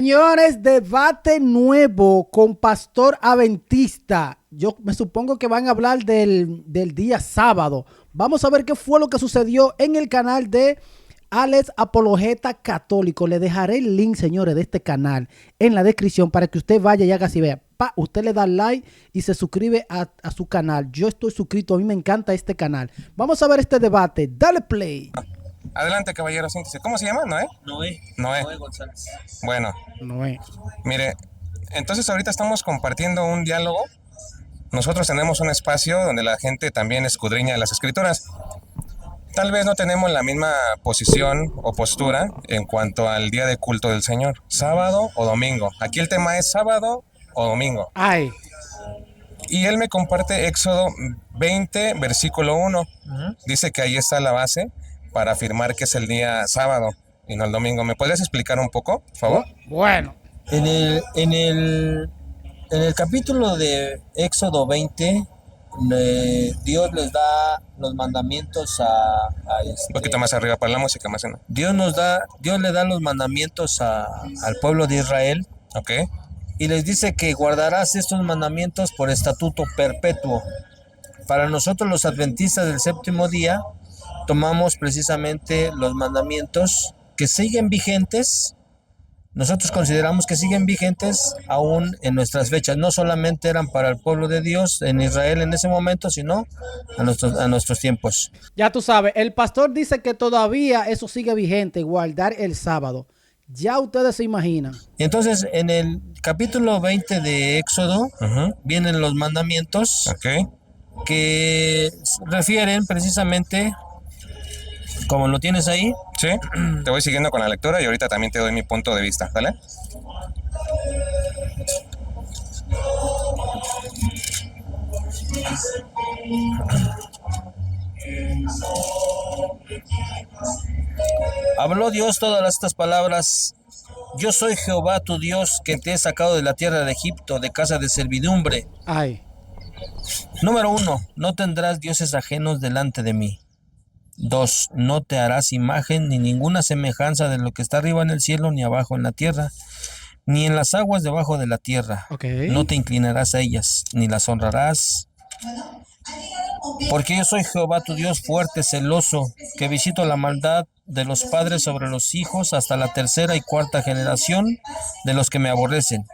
Señores, debate nuevo con Pastor Adventista. Yo me supongo que van a hablar del día sábado. Vamos a ver qué fue lo que sucedió en el canal de Alex Apologeta Católico. Le dejaré el link, señores, de este canal en la descripción para que usted vaya y haga así. Vea, usted le da like y se suscribe a su canal. Yo estoy suscrito, a mí me encanta este canal. Vamos a ver este debate. Dale play. Adelante, caballero, siéntese. ¿Cómo se llama? ¿Noé? Noé González. Bueno, Noé. mire, entonces ahorita estamos compartiendo un diálogo. Nosotros tenemos un espacio donde la gente también escudriña las escrituras. Tal vez no tenemos la misma posición o postura en cuanto al día de culto del Señor, sábado o domingo. Aquí el tema es sábado o domingo. Ay. Y él me comparte Éxodo 20, versículo 1. Dice que ahí está la base para afirmar que es el día sábado y no el domingo. ¿Me podrías explicar un poco, por favor? Bueno. En el capítulo de Éxodo 20, Dios les da los mandamientos Un poquito más arriba para la música, más en... Dios le da los mandamientos al pueblo de Israel. Ok. Y les dice que guardarás estos mandamientos por estatuto perpetuo. Para nosotros los adventistas del séptimo día, tomamos precisamente los mandamientos que siguen vigentes. Nosotros consideramos que siguen vigentes aún en nuestras fechas. No solamente eran para el pueblo de Dios en Israel en ese momento, sino a nuestros tiempos. Ya tú sabes, el pastor dice que todavía eso sigue vigente, guardar el sábado. Ya ustedes se imaginan. Y entonces en el capítulo 20 de Éxodo vienen los mandamientos que refieren precisamente, como lo tienes ahí. Sí, te voy siguiendo con la lectura y ahorita también te doy mi punto de vista, ¿vale? Habló Dios todas estas palabras: yo soy Jehová tu Dios, que te he sacado de la tierra de Egipto, de casa de servidumbre. Ay. Número 1, no tendrás dioses ajenos delante de mí. 2, no te harás imagen ni ninguna semejanza de lo que está arriba en el cielo, ni abajo en la tierra, ni en las aguas debajo de la tierra. No te inclinarás a ellas, ni las honrarás. Porque yo soy Jehová tu Dios fuerte, celoso, que visito la maldad de los padres sobre los hijos hasta la tercera y cuarta generación de los que me aborrecen.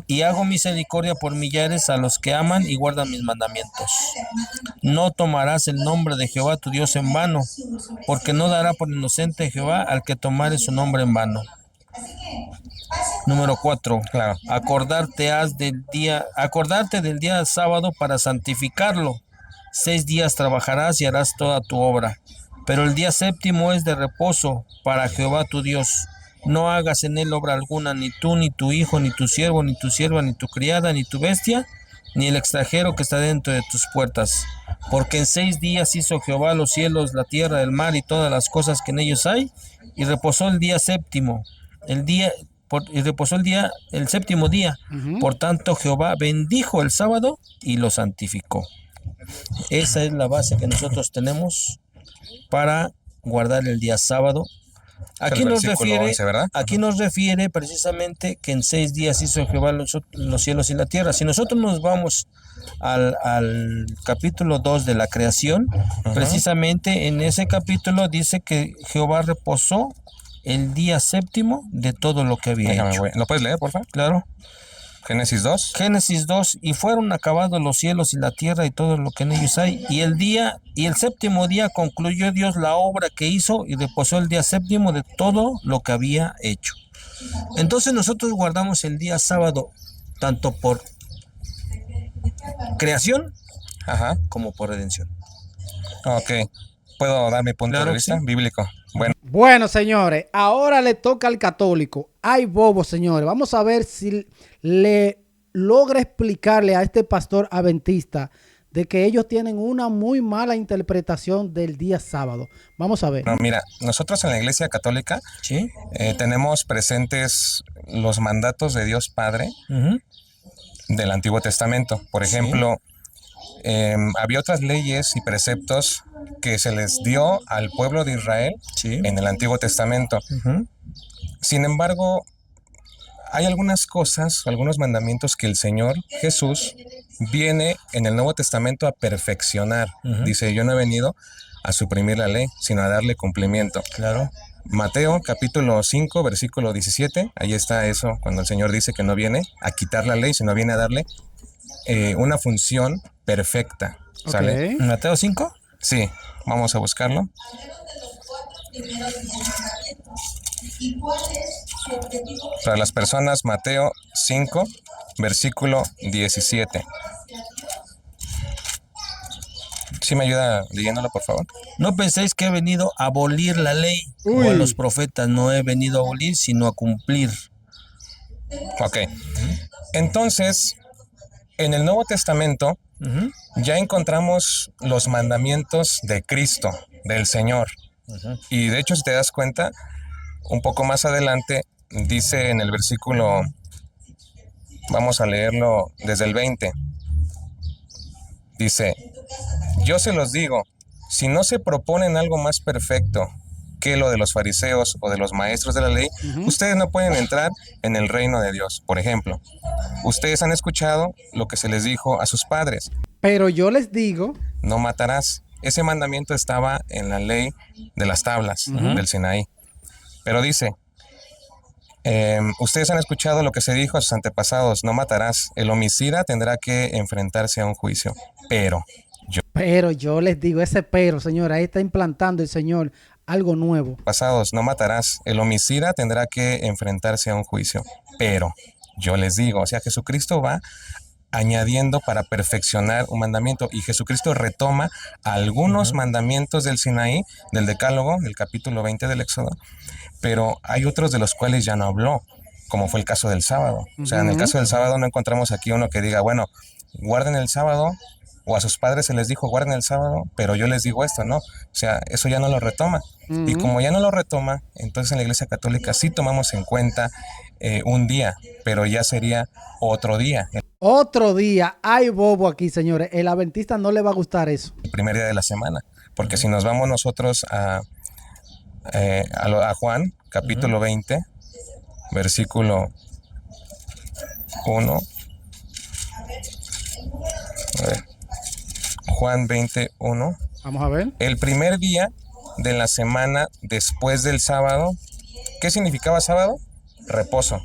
Y hago misericordia por millares a los que aman y guardan mis mandamientos. No tomarás el nombre de Jehová tu Dios en vano, porque no dará por inocente Jehová al que tomare su nombre en vano. Número 4. Acordarte del día sábado para santificarlo. 6 días trabajarás y harás toda tu obra, pero el día séptimo es de reposo para Jehová tu Dios. No hagas en él obra alguna, ni tú, ni tu hijo, ni tu siervo, ni tu sierva, ni tu criada, ni tu bestia, ni el extranjero que está dentro de tus puertas. Porque en 6 días hizo Jehová los cielos, la tierra, el mar y todas las cosas que en ellos hay, y reposó el día séptimo. El séptimo día. Por tanto, Jehová bendijo el sábado y lo santificó. Esa es la base que nosotros tenemos para guardar el día sábado. Aquí nos refiere precisamente que en 6 días hizo Jehová los cielos y la tierra. Si nosotros nos vamos al capítulo 2 de la creación, precisamente en ese capítulo dice que Jehová reposó el día séptimo de todo lo que había hecho. ¿Lo puedes leer, por favor? Claro. Génesis 2. Génesis 2, y fueron acabados los cielos y la tierra y todo lo que en ellos hay. Y el séptimo día concluyó Dios la obra que hizo y reposó el día séptimo de todo lo que había hecho. Entonces nosotros guardamos el día sábado tanto por creación como por redención. Ok. ¿Puedo dar mi punto de vista bíblico? Bueno, señores, ahora le toca al católico. Hay bobos, señores. Vamos a ver si le logra explicarle a este pastor adventista de que ellos tienen una muy mala interpretación del día sábado. Vamos a ver. No, mira, nosotros en la Iglesia Católica tenemos presentes los mandatos de Dios Padre del Antiguo Testamento. Por ejemplo, había otras leyes y preceptos que se les dio al pueblo de Israel en el Antiguo Testamento. Sin embargo, hay algunas cosas, algunos mandamientos que el Señor Jesús viene en el Nuevo Testamento a perfeccionar. Dice, yo no he venido a suprimir la ley, sino a darle cumplimiento. Claro. Mateo capítulo 5, versículo 17, ahí está eso, cuando el Señor dice que no viene a quitar la ley, sino viene a darle una función perfecta. ¿Sale? ¿Mateo 5? Sí, vamos a buscarlo. Para las personas, Mateo 5, versículo 17. ¿Sí me ayuda leyéndolo, por favor? No penséis que he venido a abolir la ley o a los profetas. No he venido a abolir, sino a cumplir. Ok. Entonces, en el Nuevo Testamento ya encontramos los mandamientos de Cristo, del Señor. Y de hecho, si te das cuenta, un poco más adelante, dice en el versículo, vamos a leerlo desde el 20. Dice, yo se los digo, si no se proponen algo más perfecto que lo de los fariseos o de los maestros de la ley, ustedes no pueden entrar en el reino de Dios. Por ejemplo, ustedes han escuchado lo que se les dijo a sus padres. Pero yo les digo, no matarás. Ese mandamiento estaba en la ley de las tablas del Sinaí. Pero dice, ustedes han escuchado lo que se dijo a sus antepasados, no matarás. El homicida tendrá que enfrentarse a un juicio. Pero yo les digo, ese pero, señor, ahí está implantando el Señor algo nuevo. Pasados, no matarás. El homicida tendrá que enfrentarse a un juicio. Pero yo les digo, o sea, Jesucristo va añadiendo para perfeccionar un mandamiento, y Jesucristo retoma algunos mandamientos del Sinaí, del Decálogo, del capítulo 20 del Éxodo, pero hay otros de los cuales ya no habló, como fue el caso del sábado. O sea, en el caso del sábado no encontramos aquí uno que diga, bueno, guarden el sábado, o a sus padres se les dijo guarden el sábado, pero yo les digo esto, ¿no? O sea, eso ya no lo retoma. Y como ya no lo retoma, entonces en la Iglesia Católica sí tomamos en cuenta un día, pero ya sería otro día. Otro día. Hay bobo aquí, señores. El adventista no le va a gustar eso. El primer día de la semana. Porque si nos vamos nosotros a Juan, capítulo 20, versículo 1. A ver. Juan 21. Vamos a ver. El primer día de la semana después del sábado. ¿Qué significaba sábado? Reposo.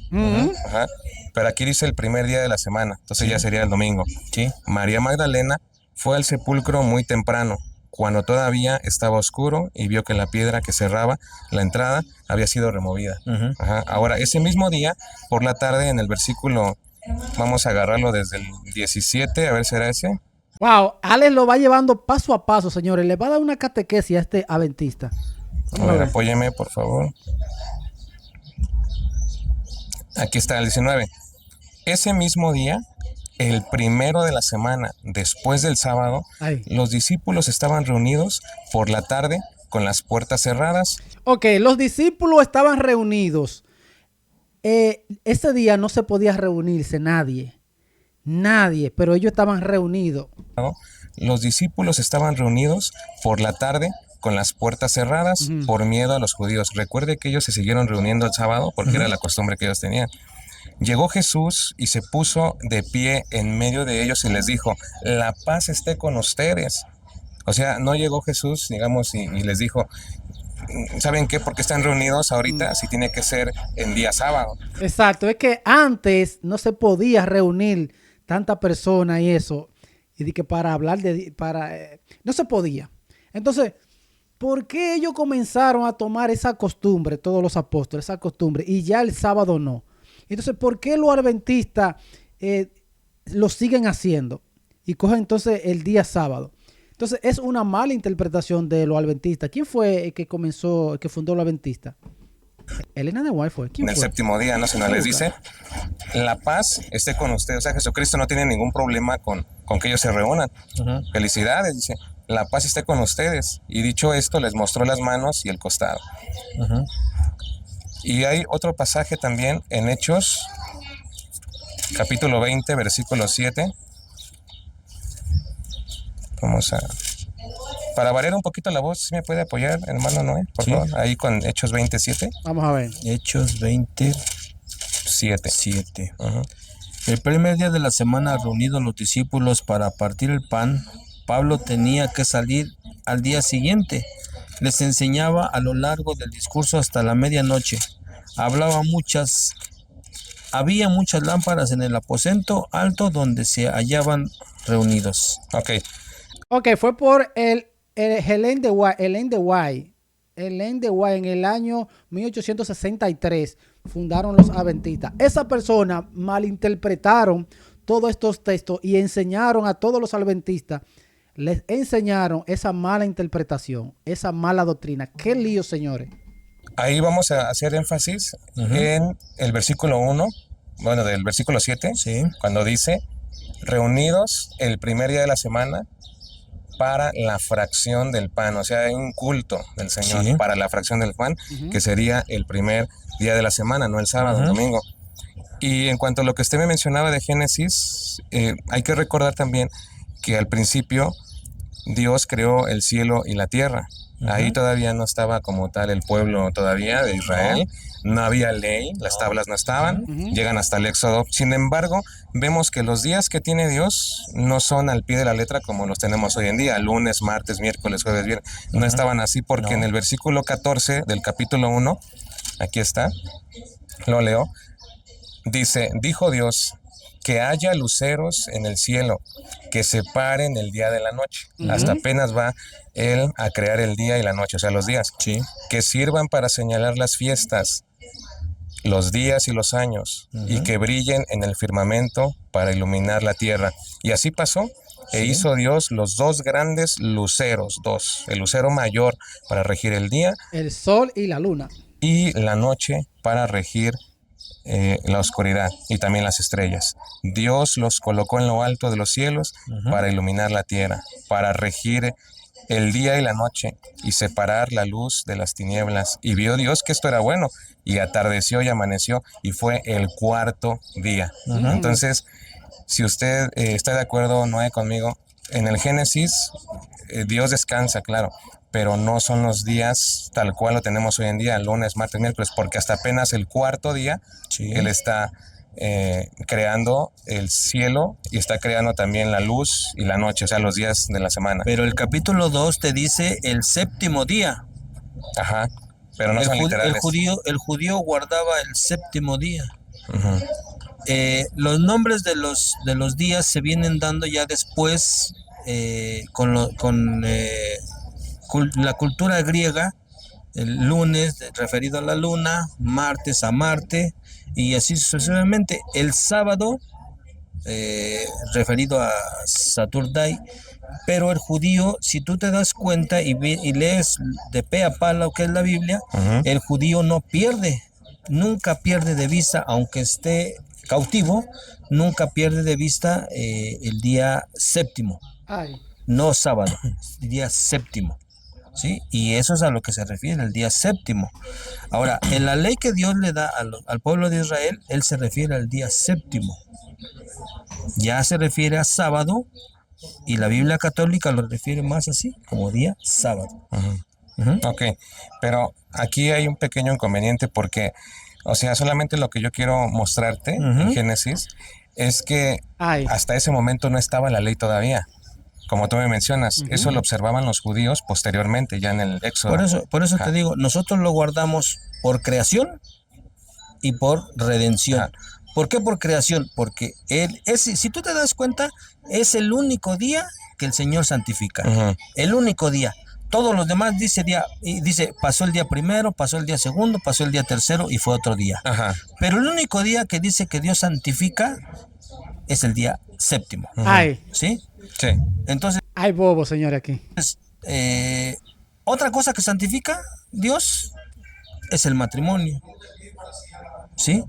Ajá. Pero aquí dice el primer día de la semana, entonces ya sería el domingo. Sí. María Magdalena fue al sepulcro muy temprano, cuando todavía estaba oscuro, y vio que la piedra que cerraba la entrada había sido removida. Ajá. Ahora, ese mismo día, por la tarde, en el versículo, vamos a agarrarlo desde el 17, a ver, ¿será ese? Wow, Alex lo va llevando paso a paso, señores. Le va a dar una catequesis a este adventista. A ver, apóyeme, por favor. Aquí está el 19. Ese mismo día, el primero de la semana, después del sábado, los discípulos estaban reunidos por la tarde con las puertas cerradas. Ok, los discípulos estaban reunidos. Ese día no se podía reunirse nadie, pero ellos estaban reunidos. Los discípulos estaban reunidos por la tarde con las puertas cerradas por miedo a los judíos. Recuerde que ellos se siguieron reuniendo el sábado porque era la costumbre que ellos tenían. Llegó Jesús y se puso de pie en medio de ellos y les dijo, la paz esté con ustedes. O sea, no llegó Jesús, digamos, y les dijo, ¿saben qué? Porque están reunidos ahorita, si tiene que ser en día sábado. Exacto, es que antes no se podía reunir tanta persona y eso, y de que para hablar no se podía. Entonces, ¿por qué ellos comenzaron a tomar esa costumbre, todos los apóstoles, esa costumbre, y ya el sábado no? Entonces, ¿por qué los adventistas lo siguen haciendo y cogen entonces el día sábado? Entonces, es una mala interpretación de los adventistas. ¿Quién fue el que fundó los adventistas? Elena de White fue. ¿Quién en el fue? Séptimo día, ¿no? Sino les dice, la paz esté con ustedes. O sea, Jesucristo no tiene ningún problema con que ellos se reúnan. Felicidades, dice, la paz esté con ustedes. Y dicho esto, les mostró las manos y el costado. Y hay otro pasaje también en Hechos, capítulo 20, versículo 7. Vamos a... Para variar un poquito la voz, ¿sí me puede apoyar, hermano Noé? Por favor, ahí con Hechos 27. Vamos a ver. Hechos 20. 7. 7. El primer día de la semana, reunidos los discípulos para partir el pan, Pablo tenía que salir al día siguiente. Les enseñaba a lo largo del discurso hasta la medianoche. Había muchas lámparas en el aposento alto donde se hallaban reunidos. Ok, fue por el Helen de White. En el año 1863 fundaron los adventistas. Esa persona malinterpretaron todos estos textos y enseñaron a todos los adventistas, les enseñaron esa mala interpretación, esa mala doctrina. ¡Qué lío, señores! Ahí vamos a hacer énfasis en el versículo 1, bueno, del versículo 7, cuando dice, reunidos el primer día de la semana para la fracción del pan. O sea, hay un culto del Señor para la fracción del pan, que sería el primer día de la semana, no el sábado, el domingo. Y en cuanto a lo que usted me mencionaba de Génesis, hay que recordar también que al principio Dios creó el cielo y la tierra. Ahí todavía no estaba como tal el pueblo todavía de Israel. No había ley, las tablas no estaban. Llegan hasta el Éxodo. Sin embargo, vemos que los días que tiene Dios no son al pie de la letra como los tenemos hoy en día. Lunes, martes, miércoles, jueves, viernes. No estaban así porque en el versículo 14 del capítulo 1, aquí está, lo leo, dice, dijo Dios, que haya luceros en el cielo, que separen el día de la noche. Hasta apenas va Él a crear el día y la noche, o sea, los días. Que sirvan para señalar las fiestas, los días y los años, y que brillen en el firmamento para iluminar la tierra. Y así pasó. E hizo Dios los dos grandes luceros, el lucero mayor para regir el día. El sol y la luna. Y la noche para regir la oscuridad y también las estrellas. Dios los colocó en lo alto de los cielos para iluminar la tierra, para regir el día y la noche y separar la luz de las tinieblas. Y vio Dios que esto era bueno, y atardeció y amaneció, y fue el cuarto día. Entonces, si usted está de acuerdo, Noé, conmigo, en el Génesis Dios descansa, claro, pero no son los días tal cual lo tenemos hoy en día, lunes, martes, miércoles, porque hasta apenas el cuarto día Él está creando el cielo y está creando también la luz y la noche, o sea, los días de la semana. Pero el capítulo 2 te dice el séptimo día. Pero no son literales. El judío guardaba el séptimo día. Los nombres de los días se vienen dando ya después con la cultura griega. El lunes referido a la luna, martes a Marte, y así sucesivamente. El sábado referido a Saturday. Pero el judío, si tú te das cuenta y lees de pe a pa lo que es la Biblia, el judío nunca pierde de vista, aunque esté cautivo, nunca pierde de vista el día séptimo. No sábado, el día séptimo. ¿Sí? Y eso es a lo que se refiere el día séptimo. Ahora, en la ley que Dios le da al pueblo de Israel, Él se refiere al día séptimo. Ya se refiere a sábado, y la Biblia católica lo refiere más así, como día sábado. Ok, pero aquí hay un pequeño inconveniente porque, o sea, solamente lo que yo quiero mostrarte en Génesis es que hasta ese momento no estaba la ley todavía. Como tú me mencionas, eso lo observaban los judíos posteriormente, ya en el Éxodo. Por eso te digo, nosotros lo guardamos por creación y por redención. ¿Por qué por creación? Porque si tú te das cuenta, es el único día que el Señor santifica. El único día. Todos los demás dice pasó el día primero, pasó el día segundo, pasó el día tercero y fue otro día. Pero el único día que dice que Dios santifica es el día séptimo. ¿Sí? Sí. Entonces, hay bobo, señor, aquí. Otra cosa que santifica Dios es el matrimonio. ¿Sí?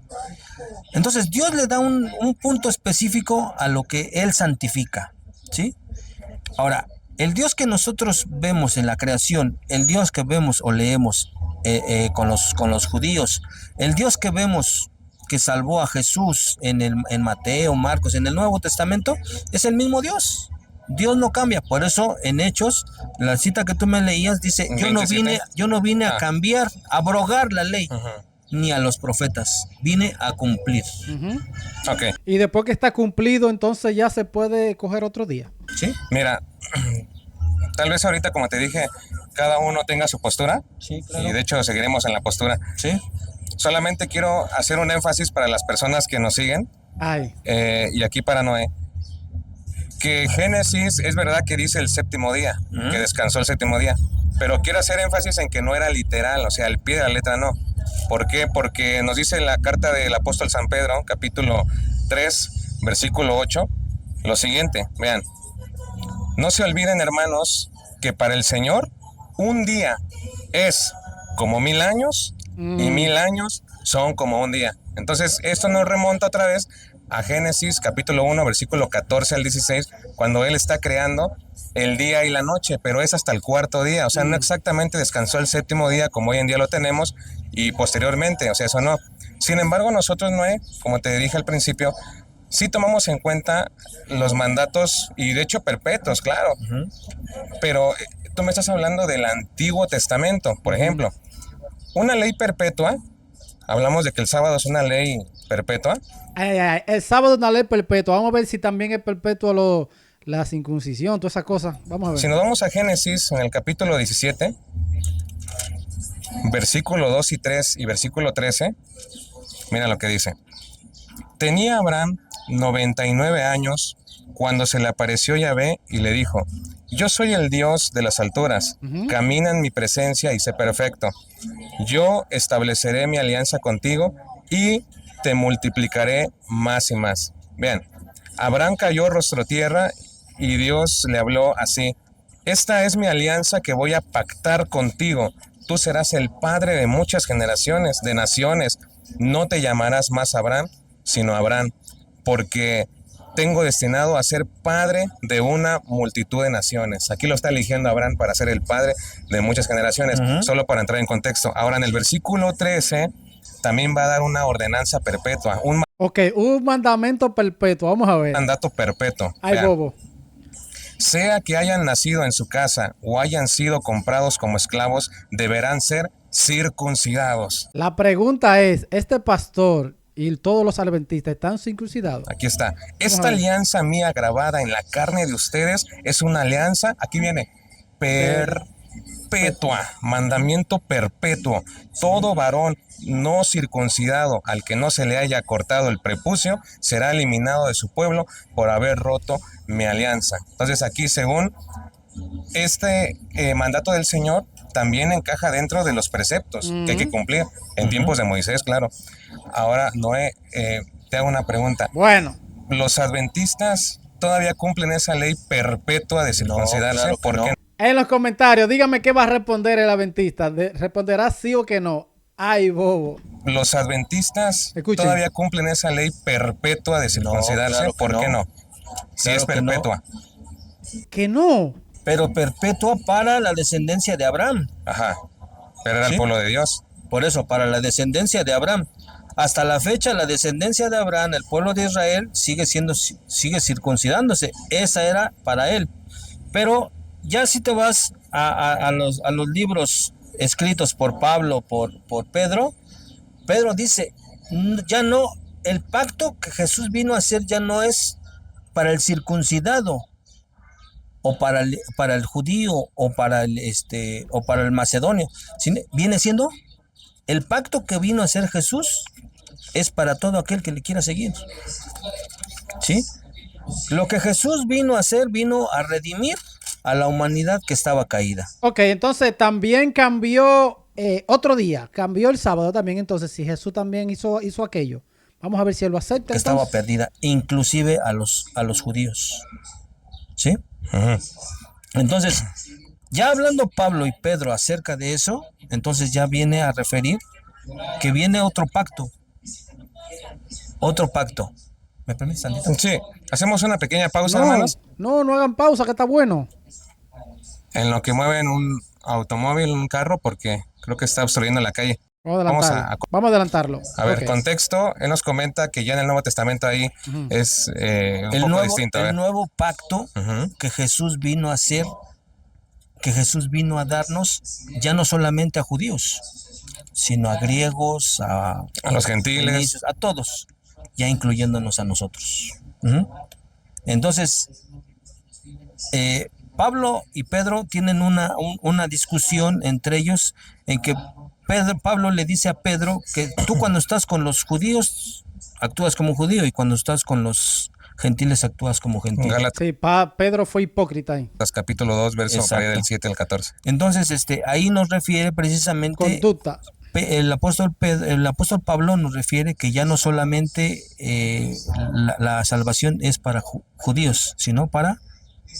Entonces Dios le da un punto específico a lo que Él santifica. ¿Sí? Ahora, el Dios que nosotros vemos en la creación, el Dios que vemos o leemos con los judíos, el Dios que vemos que salvó a Jesús en Mateo, Marcos, en el Nuevo Testamento, es el mismo Dios. Dios no cambia. Por eso en Hechos, la cita que tú me leías dice, yo no vine a cambiar, a abrogar la ley. ni a los profetas. Vine a cumplir. Ok. Y después que está cumplido, entonces ya se puede coger otro día. ¿Sí? Mira, tal vez ahorita, como te dije, cada uno tenga su postura. Sí, claro. Y de hecho seguiremos en la postura. Sí. Solamente quiero hacer un énfasis para las personas que nos siguen. Ay. Y aquí para Noé. Que Génesis es verdad que dice el séptimo día, que descansó el séptimo día. Pero quiero hacer énfasis en que no era literal, o sea, al pie de la letra no. ¿Por qué? Porque nos dice la carta del apóstol San Pedro, capítulo 3, versículo 8, lo siguiente, vean. No se olviden, hermanos, que para el Señor un día es como 1000 años y 1000 años son como un día. Entonces, esto nos remonta otra vez a Génesis capítulo 1, versículo 14 al 16, cuando Él está creando el día y la noche, pero es hasta el cuarto día, o sea, no exactamente descansó el séptimo día como hoy en día lo tenemos y posteriormente, o sea, eso no. Sin embargo, nosotros, Noé, como te dije al principio, sí tomamos en cuenta los mandatos y de hecho perpetuos, claro, pero tú me estás hablando del Antiguo Testamento, por ejemplo. Una ley perpetua, hablamos de que el sábado es una ley perpetua. El sábado es una ley perpetua. Vamos a ver si también es perpetua la circuncisión, todas esas cosas. Vamos a ver. Si nos vamos a Génesis, en el capítulo 17, versículo 2 y 3 y versículo 13, mira lo que dice. Tenía Abraham 99 años cuando se le apareció Yahvé y le dijo, yo soy el Dios de las alturas, camina en mi presencia y sé perfecto. Yo estableceré mi alianza contigo y te multiplicaré más y más. Bien, Abraham cayó rostro tierra y Dios le habló así, esta es mi alianza que voy a pactar contigo. Tú serás el padre de muchas generaciones, de naciones. No te llamarás más Abraham, sino Abraham, porque tengo destinado a ser padre de una multitud de naciones. Aquí lo está eligiendo Abraham para ser el padre de muchas generaciones, solo para entrar en contexto. Ahora, en el versículo 13, también va a dar una ordenanza perpetua, un mandamiento perpetuo. Vamos a ver. mandato perpetuo. Ay, Vean. bobo. Sea que hayan nacido en su casa o hayan sido comprados como esclavos, deberán ser circuncidados. La pregunta es, ¿este pastor y todos los adventistas están circuncidados? Aquí está. Esta alianza mía grabada en la carne de ustedes es una alianza, aquí viene, perpetua, mandamiento perpetuo. Todo varón no circuncidado al que no se le haya cortado el prepucio será eliminado de su pueblo por haber roto mi alianza. Entonces aquí, según este mandato del Señor, también encaja dentro de los preceptos que hay que cumplir en tiempos de Moisés, claro. Ahora, Noé, te hago una pregunta. Bueno. ¿Los adventistas todavía cumplen esa ley perpetua de circuncidarse? No, claro que ¿Por no. qué? En los comentarios, dígame qué va a responder el adventista. ¿Responderá sí o que no? Ay, bobo. ¿Los adventistas Escuchen. todavía cumplen esa ley perpetua de circuncidarse? claro que ¿Por qué no? no? Si Claro es que no. perpetua. Que no. Pero perpetua para la descendencia de Abraham. Ajá. Pero era el Sí. pueblo de Dios. Por eso, para la descendencia de Abraham. Hasta la fecha, la descendencia de Abraham, el pueblo de Israel, sigue circuncidándose. Esa era para él. Pero ya si te vas a los libros escritos por Pablo, por Pedro, Pedro dice, ya no, el pacto que Jesús vino a hacer ya no es para el circuncidado, o para el judío, o para el macedonio. Viene siendo el pacto que vino a hacer Jesús es para todo aquel que le quiera seguir. ¿Sí? Lo que Jesús vino a hacer, vino a redimir a la humanidad que estaba caída. Ok, entonces también cambió otro día. Cambió el sábado también. Entonces, si Jesús también hizo aquello, vamos a ver si él lo acepta. Que estaba perdida, inclusive a los judíos. ¿Sí? Entonces, ya hablando Pablo y Pedro acerca de eso, entonces ya viene a referir que viene otro pacto. Otro pacto. ¿Me permites, Sandita? Sí. Hacemos una pequeña pausa, No, hermanos. no hagan pausa, que está bueno. En lo que mueven un automóvil, un carro, porque creo que está obstruyendo la calle. Vamos a adelantarlo. A ver, Ok. contexto, él nos comenta que ya en el Nuevo Testamento ahí es un El poco nuevo, distinto. A ver. el nuevo pacto que Jesús vino a hacer, que Jesús vino a darnos, ya no solamente a judíos, sino a griegos, A los gentiles. fenicios, a todos, ya incluyéndonos a nosotros. Ujú. Entonces, Pablo y Pedro tienen una discusión entre ellos en que Pablo le dice a Pedro que tú cuando estás con los judíos actúas como judío y cuando estás con los gentiles actúas como gentil. Gálatas Sí, Pedro fue hipócrita ahí. capítulo 2, verso Exacto. por ahí del 7 al 14. Entonces, ahí nos refiere precisamente Conducta. el apóstol Pablo nos refiere que ya no solamente la salvación es para judíos, sino para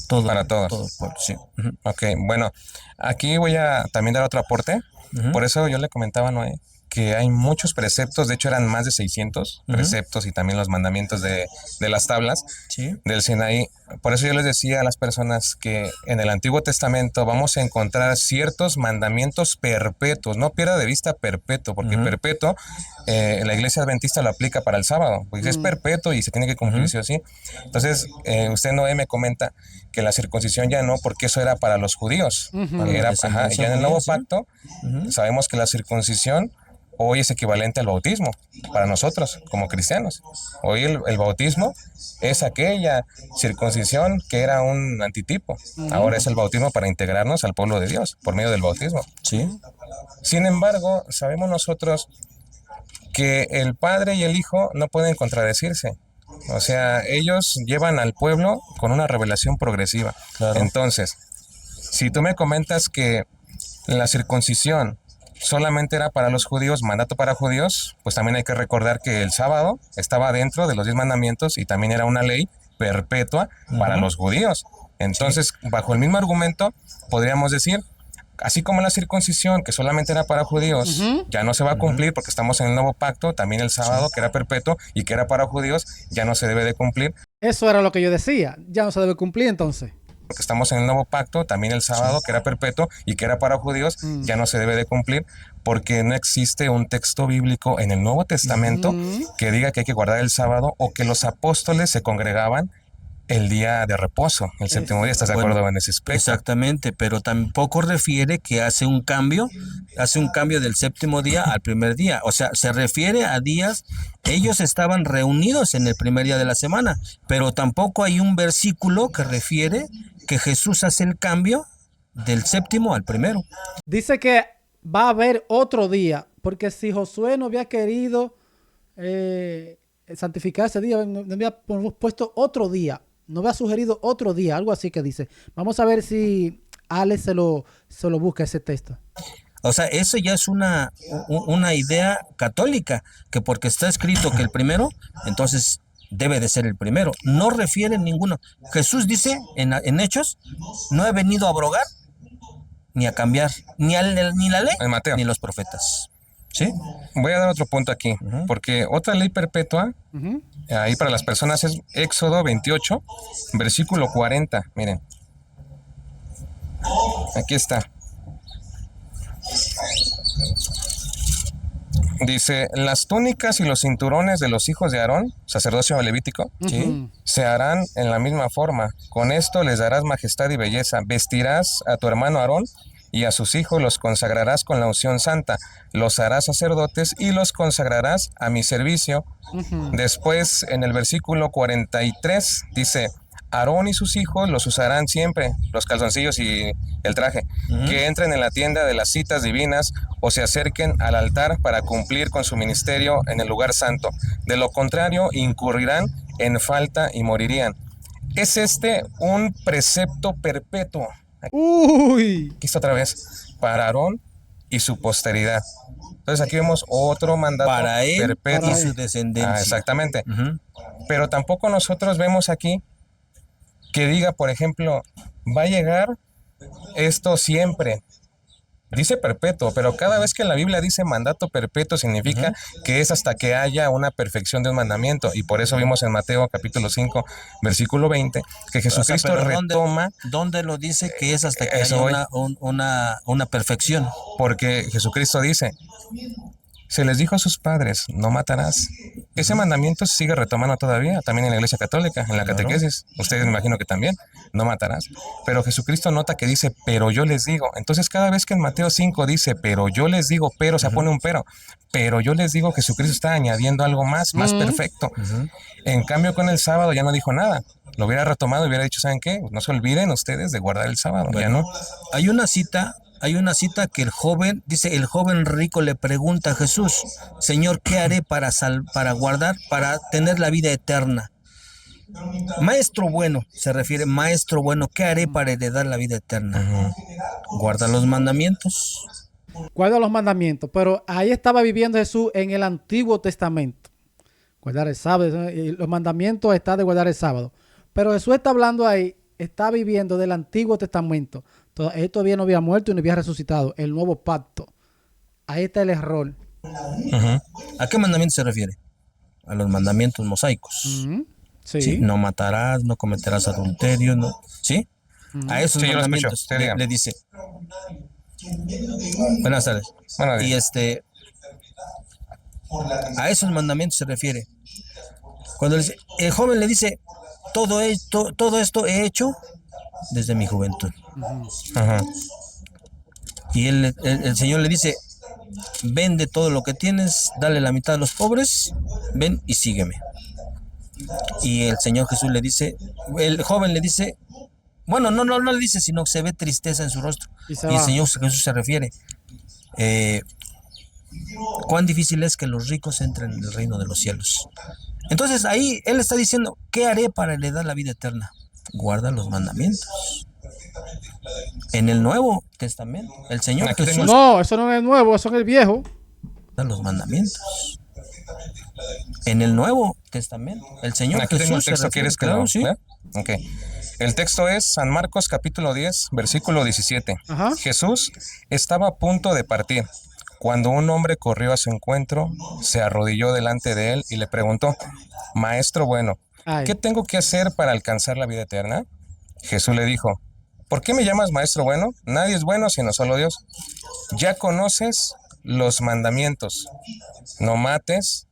todo, Para todos. todo el pueblo, sí. Ujú, Ok, bueno, aquí voy a también dar otro aporte. ujú. Por eso yo le comentaba a Noé que hay muchos preceptos, de hecho eran más de 600 Ujú. preceptos y también los mandamientos de las tablas Sí. del Sinaí. Por eso yo les decía a las personas que en el Antiguo Testamento vamos a encontrar ciertos mandamientos perpetuos, no pierda de vista perpetuo, porque Ujú. perpetuo la iglesia adventista lo aplica para el sábado, porque es perpetuo y se tiene que cumplir sí o sí. Entonces, usted Noé me comenta que la circuncisión ya no, porque eso era para los judíos. Para Era, la descendencia ya en el nuevo judía, sí. pacto Ujú. sabemos que la circuncisión hoy es equivalente al bautismo para nosotros como cristianos. Hoy el bautismo es aquella circuncisión que era un antitipo. Ahora es el bautismo para integrarnos al pueblo de Dios por medio del bautismo. Sí. Sin embargo, sabemos nosotros que el Padre y el Hijo no pueden contradecirse. O sea, ellos llevan al pueblo con una revelación progresiva. Claro. Entonces, si tú me comentas que la circuncisión solamente era para los judíos, mandato para judíos, pues también hay que recordar que el sábado estaba dentro de los 10 mandamientos y también era una ley perpetua para los judíos. Entonces, bajo el mismo argumento, podríamos decir, así como la circuncisión, que solamente era para judíos, ya no se va a cumplir porque estamos en el nuevo pacto, también el sábado, que era perpetuo y que era para judíos, ya no se debe de cumplir. Eso era lo que yo decía. Ya no se debe cumplir entonces. Porque estamos en el nuevo pacto, también el sábado, que era perpetuo y que era para judíos, ya no se debe de cumplir porque no existe un texto bíblico en el Nuevo Testamento que diga que hay que guardar el sábado o que los apóstoles se congregaban el día de reposo, el séptimo día. ¿Estás de acuerdo en ese aspecto? Exactamente, pero tampoco refiere que hace un cambio del séptimo día al primer día. O sea, se refiere a días, ellos estaban reunidos en el primer día de la semana, pero tampoco hay un versículo que refiere que Jesús hace el cambio del séptimo al primero. Dice que va a haber otro día, porque si Josué no había querido santificar ese día, no había puesto otro día, no había sugerido otro día, algo así que dice. Vamos a ver si Alex se lo busca ese texto. O sea, eso ya es una idea católica, que porque está escrito que el primero, entonces debe de ser el primero. No refiere ninguno. Jesús dice en Hechos, no he venido a abrogar ni a cambiar ni la ley En Mateo. ni los profetas. ¿Sí? Voy a dar otro punto aquí, porque otra ley perpetua, ahí para las personas es Éxodo 28, versículo 40. Miren, aquí está. Dice, las túnicas y los cinturones de los hijos de Aarón, sacerdocio levítico, se harán en la misma forma. Con esto les darás majestad y belleza. Vestirás a tu hermano Aarón y a sus hijos los consagrarás con la unción santa. Los harás sacerdotes y los consagrarás a mi servicio. Después, en el versículo 43, dice, Aarón y sus hijos los usarán siempre, los calzoncillos y el traje, que entren en la tienda de las citas divinas o se acerquen al altar para cumplir con su ministerio en el lugar santo. De lo contrario, incurrirán en falta y morirían. Es un precepto perpetuo. Uy. Aquí está otra vez, para Aarón y su posteridad. Entonces aquí vemos otro mandato Para él perpetuo. y su descendencia. Exactamente. Pero tampoco nosotros vemos aquí que diga, por ejemplo, va a llegar esto siempre. Dice perpetuo, pero cada vez que la Biblia dice mandato perpetuo significa que es hasta que haya una perfección de un mandamiento. Y por eso vimos en Mateo capítulo 5, versículo 20, que Jesucristo retoma. ¿Dónde lo dice que es hasta que Eso haya una perfección? Porque Jesucristo dice, Se les dijo a sus padres, no matarás. Ese mandamiento se sigue retomando todavía, también en la Iglesia Católica, en la catequesis. Ustedes me imagino que también, no matarás. Pero Jesucristo nota que dice, pero yo les digo. Entonces cada vez que en Mateo 5 dice, pero yo les digo, pero, se pone un pero yo les digo, Jesucristo está añadiendo algo más perfecto. En cambio con el sábado ya no dijo nada. Lo hubiera retomado y hubiera dicho, ¿saben qué? No se olviden ustedes de guardar el sábado, ya no. Hay una cita que el joven rico le pregunta a Jesús, Señor, ¿qué haré para guardar, para tener la vida eterna? Maestro bueno, se refiere, maestro bueno, ¿qué haré para heredar la vida eterna? Guarda los mandamientos. Guarda los mandamientos, pero ahí estaba viviendo Jesús en el Antiguo Testamento. Guardar el sábado, y los mandamientos está de guardar el sábado. Pero Jesús está hablando ahí, está viviendo del Antiguo Testamento. Él todavía no había muerto y no había resucitado. El nuevo pacto. Ahí está el error. ¿A qué mandamiento se refiere? A los mandamientos mosaicos. Sí. ¿Sí? No matarás, no cometerás adulterio, ¿no? ¿Sí? A esos mandamientos le dice. Buenas tardes. Y a esos mandamientos se refiere. Cuando el joven le dice, todo esto he hecho desde mi juventud. Y el Señor le dice, vende todo lo que tienes, dale la mitad a los pobres, ven y sígueme. Y el Señor Jesús le dice, el joven le dice, bueno, no le dice, sino que se ve tristeza en su rostro. Y el Señor Jesús se refiere, cuán difícil es que los ricos entren en el reino de los cielos. Entonces ahí Él está diciendo, ¿qué haré para heredar la vida eterna? Guarda los mandamientos. En el Nuevo Testamento, el Señor Jesús... No, eso no es el Nuevo, eso es el Viejo. Los mandamientos. En el Nuevo Testamento, el Señor Aquí Jesús... tengo el texto, ¿quieres que lo ¿sí? Ok. El texto es San Marcos capítulo 10, versículo 17. Jesús estaba a punto de partir, cuando un hombre corrió a su encuentro, se arrodilló delante de él y le preguntó, Maestro bueno, ¿qué tengo que hacer para alcanzar la vida eterna? Jesús le dijo, ¿por qué me llamas maestro bueno? Nadie es bueno sino solo Dios. Ya conoces los mandamientos. No mates,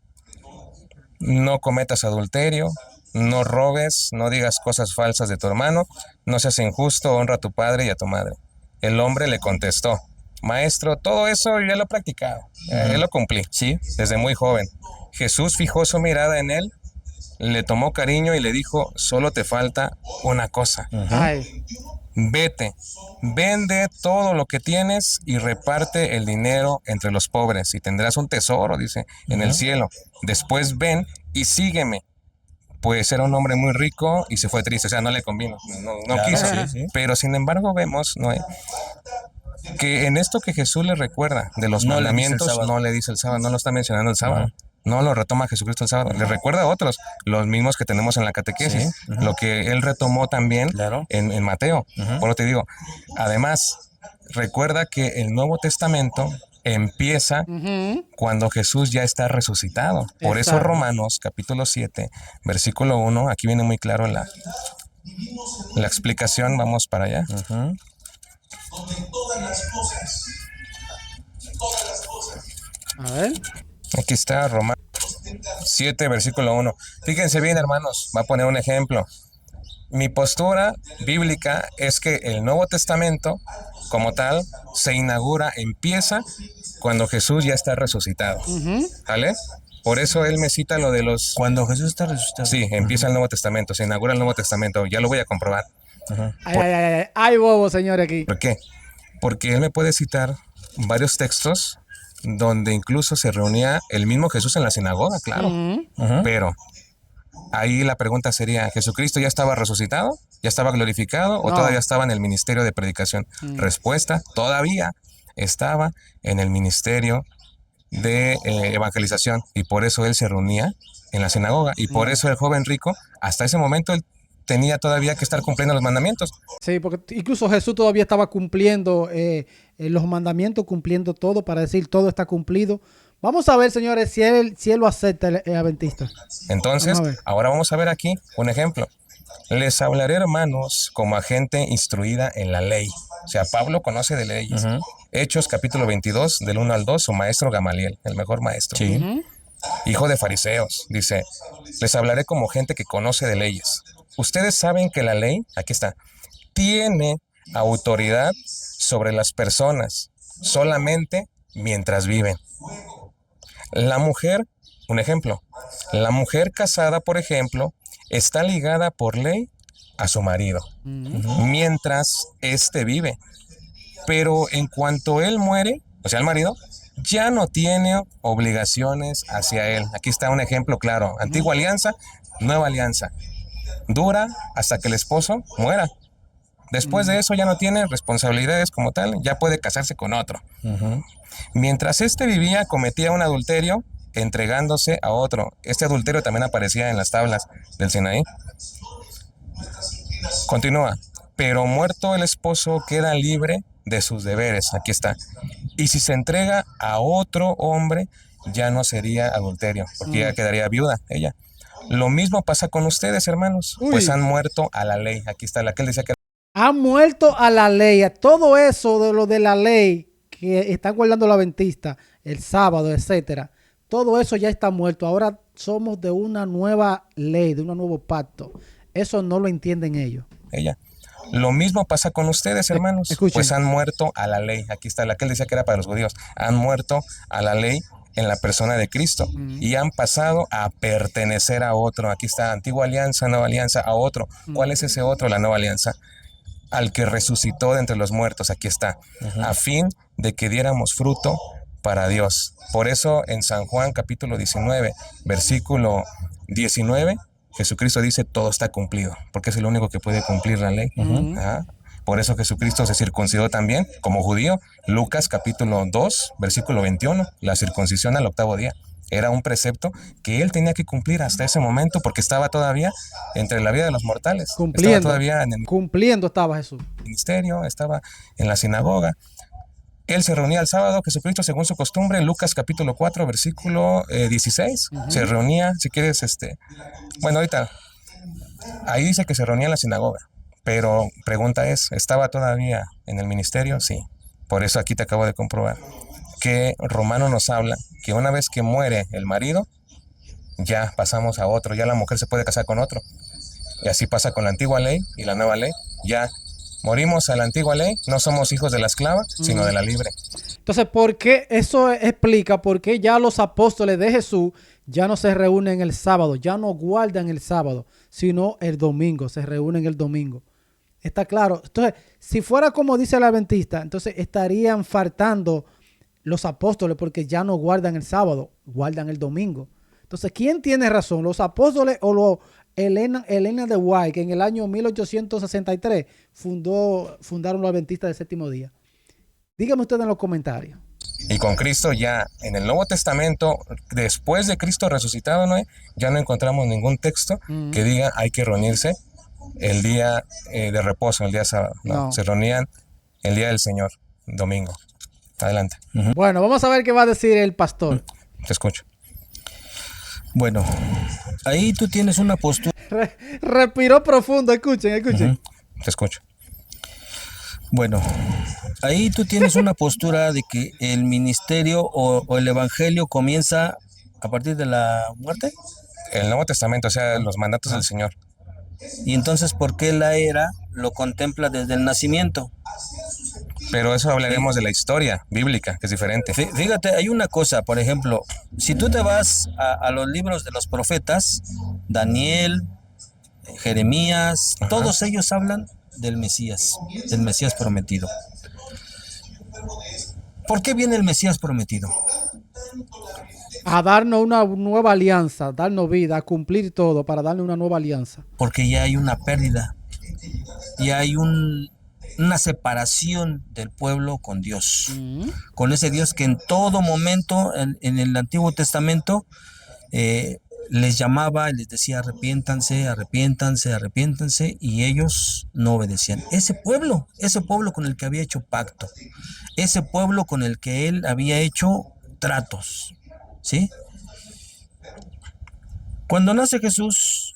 no cometas adulterio, no robes, no digas cosas falsas de tu hermano, no seas injusto, honra a tu padre y a tu madre. El hombre le contestó, Maestro, todo eso ya lo he practicado, ya lo cumplí, ¿sí? Desde muy joven. Jesús fijó su mirada en él, le tomó cariño y le dijo, solo te falta una cosa. Vete, vende todo lo que tienes y reparte el dinero entre los pobres y tendrás un tesoro, dice, en el cielo. Después ven y sígueme. Pues era un hombre muy rico y se fue triste, o sea, no le convino, no quiso. Sí. Pero sin embargo vemos, que en esto que Jesús le recuerda de los mandamientos, no le dice el sábado, no lo está mencionando el sábado. No lo retoma Jesucristo el sábado, le recuerda a otros, los mismos que tenemos en la catequesis, lo que él retomó también en Mateo. Por lo que te digo, además, recuerda que el Nuevo Testamento empieza cuando Jesús ya está resucitado. Por eso Romanos capítulo 7, versículo 1, aquí viene muy claro la explicación, vamos para allá. A ver. Aquí está Romanos 7, versículo 1. Fíjense bien, hermanos, va a poner un ejemplo. Mi postura bíblica es que el Nuevo Testamento, como tal, se inaugura, empieza cuando Jesús ya está resucitado. ¿Vale? Por eso él me cita lo de los... Cuando Jesús está resucitado. Sí, empieza el Nuevo Testamento, se inaugura el Nuevo Testamento. Ya lo voy a comprobar. Ay, bobo, señor, aquí. ¿Por qué? Porque él me puede citar varios textos donde incluso se reunía el mismo Jesús en la sinagoga, claro. Pero ahí la pregunta sería, ¿Jesucristo ya estaba resucitado? ¿Ya estaba glorificado? ¿O todavía estaba en el ministerio de predicación? Respuesta, todavía estaba en el ministerio de evangelización. Y por eso él se reunía en la sinagoga. Y por eso el joven rico, hasta ese momento, él tenía todavía que estar cumpliendo los mandamientos. Sí, porque incluso Jesús todavía estaba cumpliendo los mandamientos, cumpliendo todo, para decir todo está cumplido. Vamos a ver, señores, si él lo acepta, el adventista. Entonces, ahora vamos a ver aquí un ejemplo. Les hablaré, hermanos, como a gente instruida en la ley. O sea, Pablo conoce de leyes. Hechos capítulo 22, del 1 al 2, su maestro Gamaliel, el mejor maestro. Sí. Hijo de fariseos, dice, les hablaré como gente que conoce de leyes. Ustedes saben que la ley, aquí está, tiene autoridad sobre las personas solamente mientras viven. La mujer, un ejemplo, la mujer casada, por ejemplo, está ligada por ley a su marido, mientras éste vive. Pero en cuanto él muere, o sea, el marido, ya no tiene obligaciones hacia él. Aquí está un ejemplo claro. Antigua alianza, nueva alianza. Dura hasta que el esposo muera. Después de eso ya no tiene responsabilidades como tal, ya puede casarse con otro. Mientras éste vivía, cometía un adulterio entregándose a otro. Este adulterio también aparecía en las tablas del Sinaí. Continúa. Pero muerto el esposo queda libre de sus deberes. Aquí está. Y si se entrega a otro hombre, ya no sería adulterio, porque ya quedaría viuda ella. Lo mismo pasa con ustedes, hermanos, pues han muerto a la ley. Aquí está la que él decía que han muerto a la ley, a todo eso de lo de la ley que están guardando los adventistas, el sábado, etcétera. Todo eso ya está muerto. Ahora somos de una nueva ley, de un nuevo pacto. Eso no lo entienden ellos. Ella. Lo mismo pasa con ustedes, hermanos. Escuchen. Pues han muerto a la ley. Aquí está la que él decía que era para los judíos. Han muerto a la ley en la persona de Cristo y han pasado a pertenecer a otro. Aquí está, antigua alianza, nueva alianza, a otro. ¿Cuál es ese otro? La nueva alianza. Al que resucitó de entre los muertos, aquí está, a fin de que diéramos fruto para Dios. Por eso en San Juan capítulo 19, versículo 19, Jesucristo dice, todo está cumplido, porque es el único que puede cumplir la ley. Por eso Jesucristo se circuncidó también como judío. Lucas capítulo 2, versículo 21, la circuncisión al 8º día. Era un precepto que él tenía que cumplir hasta ese momento porque estaba todavía entre la vida de los mortales. Cumpliendo, estaba todavía en el cumpliendo estaba Jesús. Ministerio, estaba en la sinagoga. Él se reunía el sábado, Jesucristo, según su costumbre, Lucas capítulo 4, versículo 16. Se reunía, si quieres, bueno, ahorita, ahí dice que se reunía en la sinagoga. Pero pregunta es, ¿estaba todavía en el ministerio? Sí. Por eso aquí te acabo de comprobar que Romano nos habla que una vez que muere el marido, ya pasamos a otro, ya la mujer se puede casar con otro. Y así pasa con la antigua ley y la nueva ley. Ya morimos a la antigua ley, no somos hijos de la esclava, sino de la libre. Entonces, ¿por qué? Eso explica por qué ya los apóstoles de Jesús ya no se reúnen el sábado, ya no guardan el sábado, sino el domingo, se reúnen el domingo. Está claro. Entonces, si fuera como dice el adventista, entonces estarían faltando los apóstoles porque ya no guardan el sábado, guardan el domingo. Entonces, ¿quién tiene razón? ¿Los apóstoles o Elena de White, que en el año 1863 fundaron los adventistas del séptimo día? Díganme ustedes en los comentarios. Y con Cristo ya en el Nuevo Testamento, después de Cristo resucitado, ¿no? Ya no encontramos ningún texto que diga hay que reunirse el día de reposo, el día sábado. No. Se reunían el día del Señor, domingo. Adelante. Bueno, vamos a ver qué va a decir el pastor. Te escucho. Bueno, ahí tú tienes una postura. Respiró profundo, escuchen. Te escucho. Bueno, ahí tú tienes una postura de que el ministerio o el evangelio comienza a partir de la muerte. El Nuevo Testamento, o sea, los mandatos del Señor. Y entonces, ¿por qué la era lo contempla desde el nacimiento? Pero eso hablaremos de la historia bíblica, que es diferente. Fíjate, hay una cosa, por ejemplo, si tú te vas a los libros de los profetas, Daniel, Jeremías, todos ellos hablan del Mesías prometido. ¿Por qué viene el Mesías prometido? A darnos una nueva alianza, darnos vida, a cumplir todo para darnos una nueva alianza. Porque ya hay una pérdida, ya hay una separación del pueblo con Dios, con ese Dios que en todo momento en el Antiguo Testamento les llamaba y les decía arrepiéntanse, y ellos no obedecían. Ese pueblo con el que había hecho pacto, ese pueblo con el que él había hecho tratos, ¿sí? Cuando nace Jesús,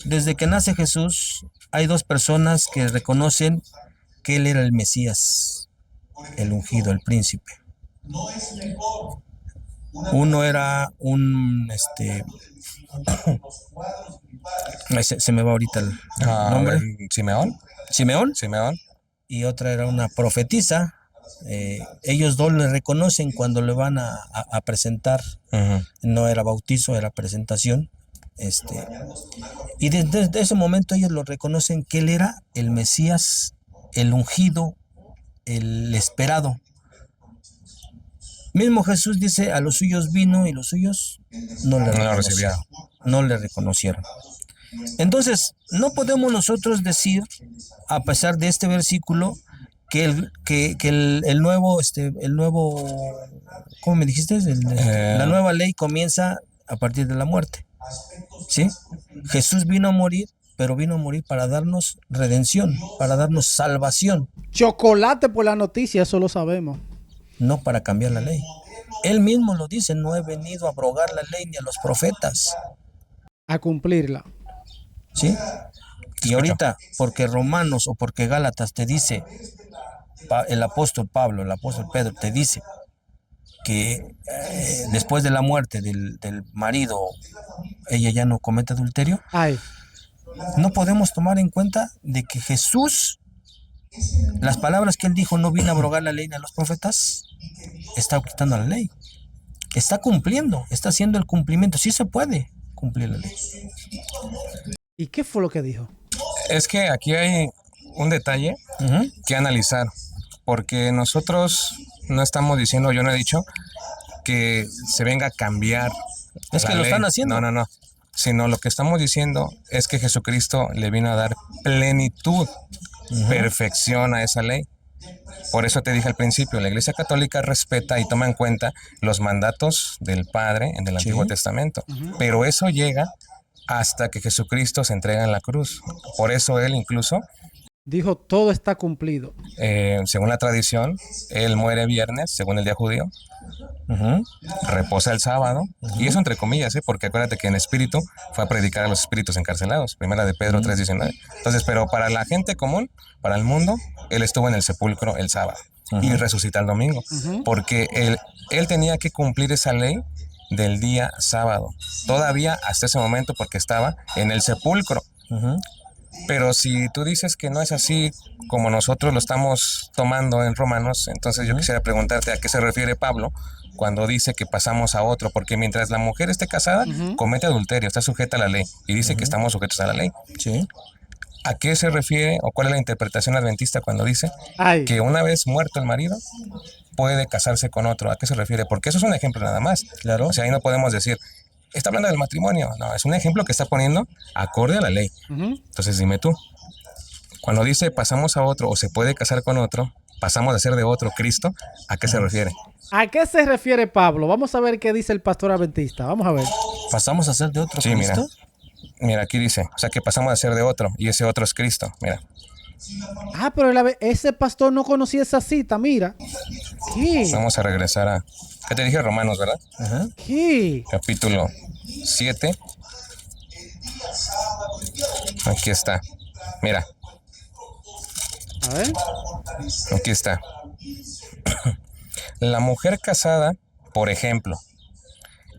Desde que nace Jesús, hay dos personas que reconocen que él era el Mesías, el ungido, el príncipe. Uno era se me va ahorita el nombre. Simeón. Simeón. Simeón. Y otra era una profetisa. Ellos dos le reconocen cuando le van a presentar. Ujú. No era bautizo, era presentación. Y desde ese momento ellos lo reconocen que él era el Mesías, el ungido, el esperado. Mismo Jesús dice, a los suyos vino y los suyos no le No lo reconocieron, recibieron. no le reconocieron. Entonces, no podemos nosotros decir, a pesar de este versículo, que el nuevo, ¿cómo me dijiste? La nueva ley comienza a partir de la muerte. ¿Sí? Jesús vino a morir, pero vino a morir para darnos redención, para darnos salvación, Chocolate por la noticia, eso lo sabemos. no para cambiar la ley. Él mismo lo dice, no he venido a abrogar la ley ni a los profetas. A cumplirla. ¿Sí? Y ahorita, porque Romanos o porque Gálatas te dice, el apóstol Pablo, el apóstol Pedro te dice que después de la muerte del marido, ella ya no comete adulterio, Ay, no podemos tomar en cuenta de que Jesús, las palabras que él dijo, no vino a abrogar la ley ni a los profetas, está quitando la ley. Está cumpliendo, está haciendo el cumplimiento. Sí se puede cumplir la ley. ¿y qué fue lo que dijo? Es que aquí hay un detalle Ujú. que analizar, porque nosotros no estamos diciendo, yo no he dicho que se venga a cambiar. Es la que lo ley. están haciendo. No. Sino lo que estamos diciendo es que Jesucristo le vino a dar plenitud, perfección a esa ley. Por eso te dije al principio, la Iglesia Católica respeta y toma en cuenta los mandatos del Padre en el Sí. Antiguo Testamento, pero eso llega hasta que Jesucristo se entrega en la cruz. Por eso él incluso, Dijo, todo está cumplido. según la tradición, él muere viernes, según el día judío, Ujú. reposa el sábado, y eso entre comillas, porque acuérdate que en espíritu fue a predicar a los espíritus encarcelados, primera de Pedro 3:19. Entonces, pero para la gente común, para el mundo, él estuvo en el sepulcro el sábado y resucita el domingo, porque él tenía que cumplir esa ley del día sábado, todavía hasta ese momento porque estaba en el sepulcro. Ujú. Pero si tú dices que no es así como nosotros lo estamos tomando en Romanos, entonces yo quisiera preguntarte a qué se refiere Pablo cuando dice que pasamos a otro, porque mientras la mujer esté casada, comete adulterio, está sujeta a la ley, y dice que estamos sujetos a la ley. Sí. ¿A qué se refiere o cuál es la interpretación adventista cuando dice Ay, que una vez muerto el marido puede casarse con otro? ¿A qué se refiere? Porque eso es un ejemplo nada más. Claro. O sea, ahí no podemos decir, está hablando del matrimonio. No, es un ejemplo que está poniendo acorde a la ley. Entonces dime tú, cuando dice pasamos a otro o se puede casar con otro, pasamos a ser de otro Cristo, ¿a qué se refiere? ¿a qué se refiere Pablo? Vamos a ver qué dice el pastor adventista. Vamos a ver. ¿Pasamos a ser de otro Sí, Cristo? Mira, aquí dice, o sea que pasamos a ser de otro y ese otro es Cristo. Mira, Ah, pero ese pastor no conocía esa cita, mira. ¿Qué? vamos a regresar a, ¿qué te dije? Romanos, ¿verdad? Ajá. ¿Qué? Capítulo 7. Aquí está. Mira, A ver. aquí está. La mujer casada, por ejemplo,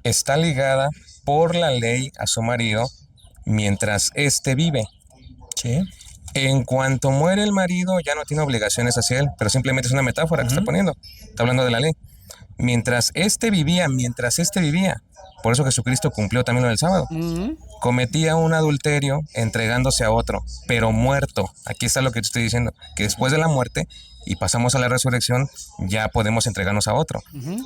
está ligada por la ley a su marido mientras éste vive. Sí. En cuanto muere el marido, ya no tiene obligaciones hacia él, pero simplemente es una metáfora que está poniendo. Está hablando de la ley. Mientras éste vivía, por eso Jesucristo cumplió también lo del sábado. Cometía un adulterio entregándose a otro, pero muerto. Aquí está lo que te estoy diciendo, que después de la muerte y pasamos a la resurrección, ya podemos entregarnos a otro.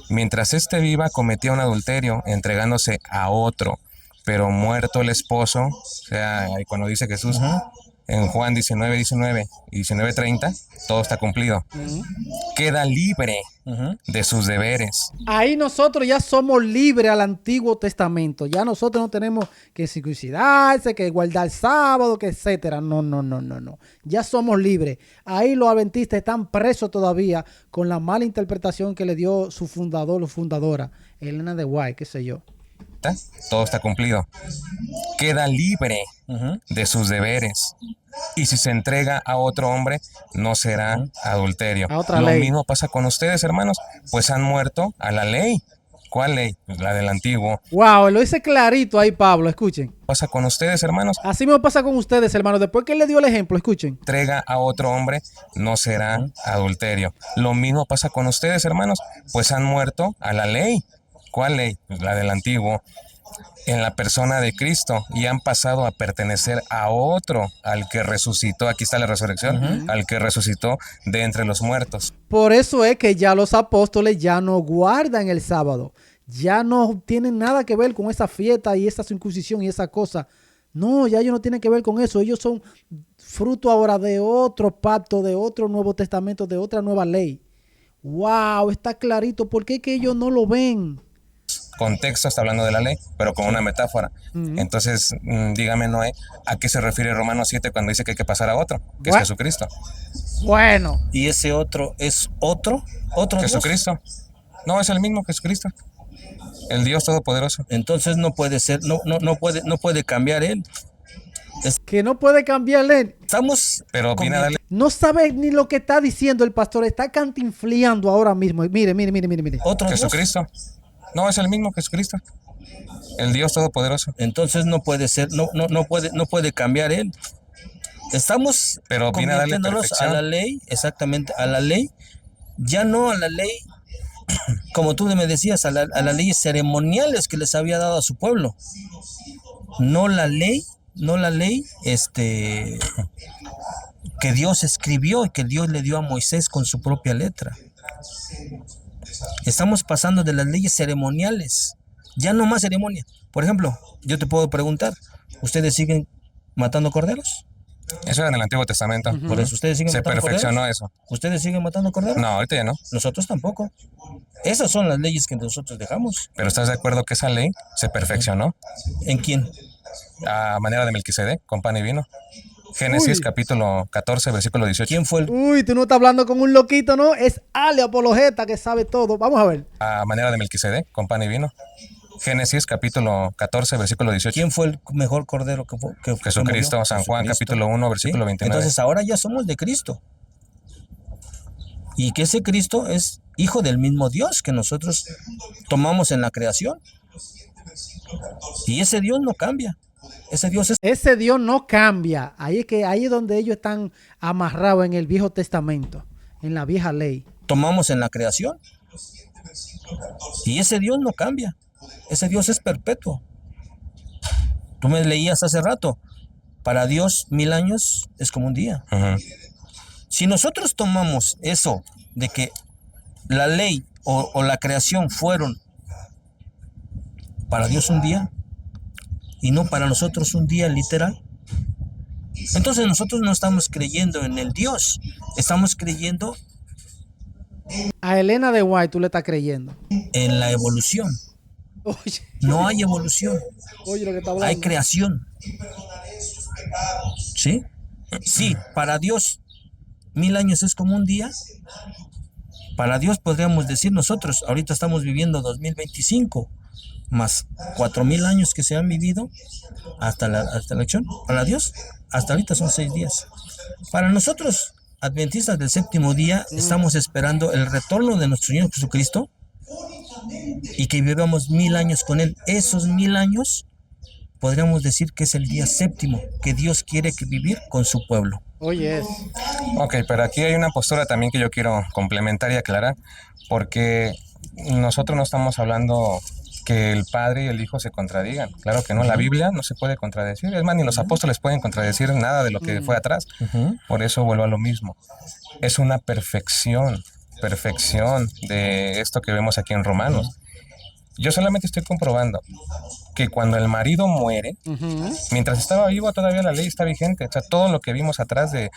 Mientras éste viva, cometía un adulterio entregándose a otro, pero muerto el esposo. O sea, cuando dice Jesús en Juan 19:19 y 19:30, todo está cumplido. Queda libre de sus deberes. Ahí nosotros ya somos libres al Antiguo Testamento. Ya nosotros no tenemos que circuncidarse, que guardar sábado, que etcétera. No. Ya somos libres. Ahí los adventistas están presos todavía con la mala interpretación que le dio su fundador o fundadora, Elena de White, qué sé yo. ahorita todo está cumplido. Queda libre de sus deberes. Y si se entrega a otro hombre, no será adulterio. A otra Lo ley. mismo pasa con ustedes, hermanos, pues han muerto a la ley. ¿Cuál ley? Pues la del antiguo. Wow, lo dice clarito ahí, Pablo. Escuchen. Pasa con ustedes, hermanos. Así me pasa con ustedes, hermanos. Después que él le dio el ejemplo, escuchen. Entrega a otro hombre, no será adulterio. Lo mismo pasa con ustedes, hermanos, pues han muerto a la ley. ¿Cuál ley? Pues la del antiguo, en la persona de Cristo, y han pasado a pertenecer a otro, al que resucitó. Aquí está la resurrección, al que resucitó de entre los muertos. Por eso es que ya los apóstoles ya no guardan el sábado. Ya no tienen nada que ver con esa fiesta y esa circuncisión y esa cosa. No, ya ellos no tienen que ver con eso. Ellos son fruto ahora de otro pacto, de otro Nuevo Testamento, de otra nueva ley. Wow, está clarito. ¿Por qué que ellos no lo ven? Contexto está hablando de la ley, pero con una metáfora. Entonces, dígame, Noé, ¿a qué se refiere Romanos 7 cuando dice que hay que pasar a otro? Que es Jesucristo. Bueno. ¿Y ese otro es otro Dios? Jesucristo. No, es el mismo Jesucristo. El Dios Todopoderoso. Entonces no puede ser, no puede cambiar él. Que no puede cambiarle. Estamos, Pero viene a darle No sabe ni lo que está diciendo el pastor. Está cantinfleando ahora mismo. Mire. otro Dios. Jesucristo. No, es el mismo Jesucristo. El Dios Todopoderoso. Entonces no puede ser, no puede cambiar él. Estamos Pero viene a darle convirtiéndonos a perfección. la ley, exactamente, a la ley, ya no a la ley, como tú me decías, a las leyes ceremoniales que les había dado a su pueblo. No la ley, que Dios escribió y que Dios le dio a Moisés con su propia letra. Estamos pasando de las leyes ceremoniales, ya no más ceremonia. Por ejemplo, yo te puedo preguntar, ¿ustedes siguen matando corderos? Eso era en el Antiguo Testamento. Por eso ustedes siguen Se matando perfeccionó corderos. eso. ¿Ustedes siguen matando corderos? No, ahorita ya no. Nosotros tampoco. Esas son las leyes que nosotros dejamos. Pero ¿estás de acuerdo que esa ley se perfeccionó ¿En quién? a manera de Melquisedec, con pan y vino? Génesis Uy. capítulo 14, versículo 18. ¿Quién fue el Uy, tú no estás hablando con un loquito, ¿no? Es Ale Apologeta que sabe todo. Vamos a ver. A manera de Melquisedec, con pan y vino. Génesis capítulo 14, versículo 18. ¿Quién fue el mejor cordero que Jesucristo, murió? San Juan, Jesucristo. capítulo 1, versículo ¿Sí? 29. Entonces ahora ya somos de Cristo. Y que ese Cristo es hijo del mismo Dios que nosotros tomamos en la creación. Y ese Dios no cambia. Ese Dios es Ese Dios no cambia. Ahí es donde ellos están amarrados en el Viejo Testamento, en la vieja ley. tomamos en la creación. Y ese Dios no cambia. Ese Dios es perpetuo. Tú me leías hace rato. Para Dios 1000 años es como un día. Ujú. Si nosotros tomamos eso de que la ley o la creación fueron para Dios un día y no para nosotros un día literal, entonces nosotros no estamos creyendo en el Dios, estamos creyendo A Elena de White tú le estás creyendo. en la evolución. Oye, No hay evolución, oye lo que está hablando. hay creación. ¿Sí? Sí, para Dios 1000 años es como un día. Para Dios podríamos decir nosotros, ahorita estamos viviendo 2025, más 4000 años que se han vivido hasta la elección. Para Dios, hasta ahorita son 6 días. Para nosotros, adventistas del séptimo día, estamos esperando el retorno de nuestro Señor Jesucristo y que vivamos 1000 años con Él. Esos 1000 años podríamos decir que es el día séptimo que Dios quiere que vivir con su pueblo. Oye, es. Ok, pero aquí hay una postura también que yo quiero complementar y aclarar, porque nosotros no estamos hablando que el Padre y el Hijo se contradigan. Claro que no, la Biblia no se puede contradecir. Es más, ni los apóstoles pueden contradecir nada de lo que fue atrás. Por eso vuelvo a lo mismo. Es una perfección de esto que vemos aquí en Romanos. Yo solamente estoy comprobando que cuando el marido muere, mientras estaba vivo todavía la ley está vigente. O sea, todo lo que vimos atrás de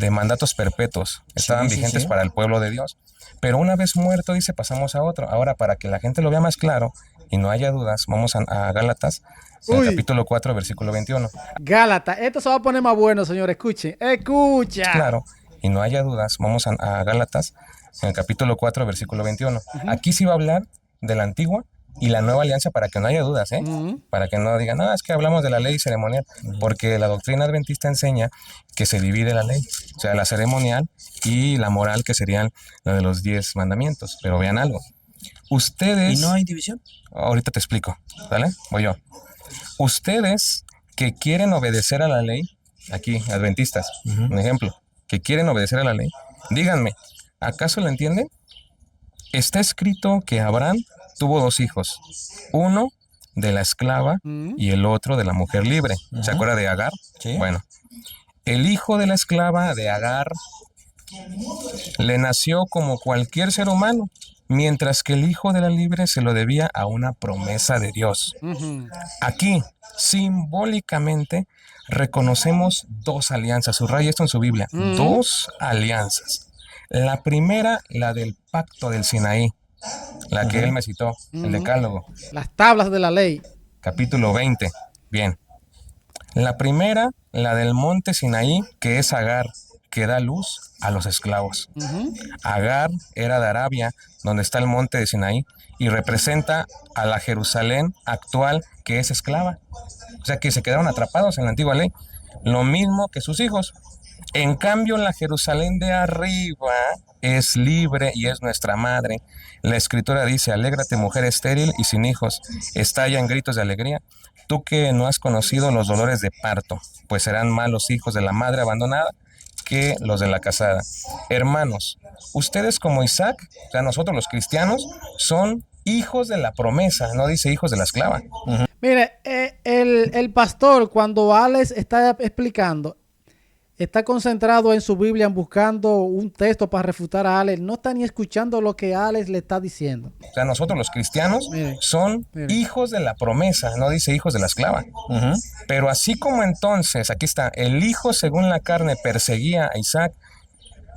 mandatos perpetuos estaban vigentes para el pueblo de Dios. Pero una vez muerto, dice, pasamos a otro. Ahora, para que la gente lo vea más claro y no haya dudas, vamos a Gálatas, en el capítulo 4, versículo 21. Gálatas, esto se va a poner más bueno, señor. Escuchen, escucha. Claro, y no haya dudas, vamos a Gálatas, en el capítulo 4, versículo 21. Aquí sí va a hablar de la antigua y la nueva alianza, para que no haya dudas, ¿eh? Para que no digan, no, es que hablamos de la ley ceremonial, porque la doctrina adventista enseña que se divide la ley, o sea, la ceremonial y la moral, que serían la de los 10 mandamientos. Pero vean algo, ustedes... ¿Y no hay división? Ahorita te explico, ¿vale? Voy yo. Ustedes que quieren obedecer a la ley, aquí, adventistas, un ejemplo, que quieren obedecer a la ley, díganme, ¿acaso lo entienden? Está escrito que Abraham tuvo 2 hijos, uno de la esclava y el otro de la mujer libre. ¿Se acuerda de Agar? Sí. Bueno, el hijo de la esclava de Agar le nació como cualquier ser humano, mientras que el hijo de la libre se lo debía a una promesa de Dios. Aquí, simbólicamente, reconocemos 2 alianzas. Subraya esto en su Biblia. 2 alianzas. La primera, la del pacto del Sinaí, la que él me citó, el Decálogo. Las tablas de la ley. Capítulo 20. Bien. La primera, la del monte Sinaí, que es Agar, que da luz a los esclavos. Agar era de Arabia, donde está el monte de Sinaí, y representa a la Jerusalén actual, que es esclava. O sea que se quedaron atrapados en la antigua ley. Lo mismo que sus hijos. En cambio, la Jerusalén de arriba es libre y es nuestra madre. La escritura dice, alégrate mujer estéril y sin hijos, estalla en gritos de alegría. Tú que no has conocido los dolores de parto, pues serán más los hijos de la madre abandonada que los de la casada. Hermanos, ustedes como Isaac, o sea, nosotros los cristianos, son hijos de la promesa, no dice hijos de la esclava. Mire, el pastor, cuando Alex está explicando, está concentrado en su Biblia, buscando un texto para refutar a Alex. No está ni escuchando lo que Alex le está diciendo. O sea, nosotros los cristianos son hijos de la promesa, no dice hijos de la esclava. Pero así como entonces, aquí está, el hijo según la carne perseguía a Isaac,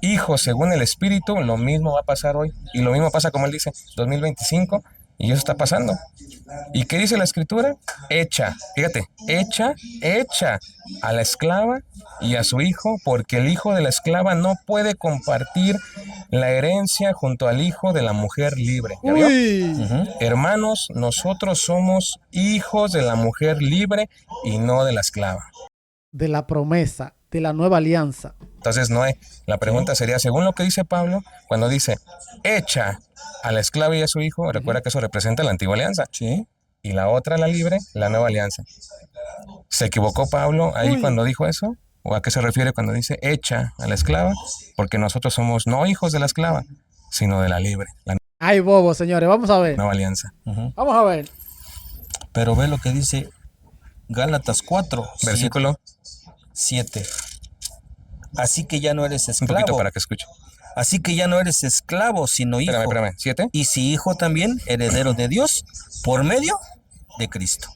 hijo según el espíritu, lo mismo va a pasar hoy. Y lo mismo pasa, como él dice, 2025, y eso está pasando. ¿Y qué dice la escritura? Echa, fíjate, echa a la esclava y a su hijo, porque el hijo de la esclava no puede compartir la herencia junto al hijo de la mujer libre. ¿Ya vio? Hermanos, nosotros somos hijos de la mujer libre y no de la esclava. De la promesa, de la nueva alianza. Entonces, Noé, la pregunta sería, según lo que dice Pablo, cuando dice, echa a la esclava y a su hijo, recuerda que eso representa la antigua alianza. Sí. Y la otra, la libre, la nueva alianza. ¿Se equivocó Pablo ahí cuando dijo eso? ¿O a qué se refiere cuando dice echa a la esclava? Porque nosotros somos no hijos de la esclava, sino de la libre, la Ay, bobo, señores, vamos a ver. nueva alianza. Vamos a ver. Pero ve lo que dice Gálatas 4, Versículo 7. Así que ya no eres un esclavo. poquito para que escuche. Así que ya no eres esclavo, sino hijo. Espérame, 7. Y si hijo también, heredero de Dios, por medio de Cristo.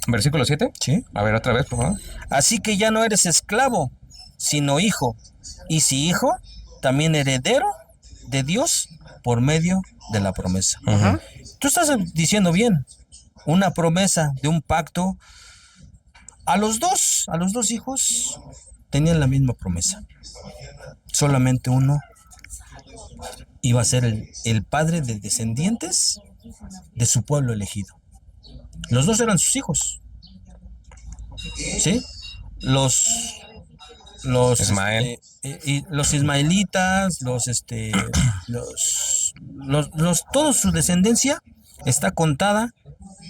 Versículo 7. Sí. A ver, otra vez, por favor. Así que ya no eres esclavo, sino hijo. Y si hijo, también heredero de Dios por medio de la promesa. Tú estás diciendo bien, una promesa de un pacto. A los dos hijos tenían la misma promesa. Solamente uno iba a ser el padre de descendientes de su pueblo elegido. Los dos eran sus hijos. ¿Sí? Los Ismael. Y los ismaelitas, toda su descendencia está contada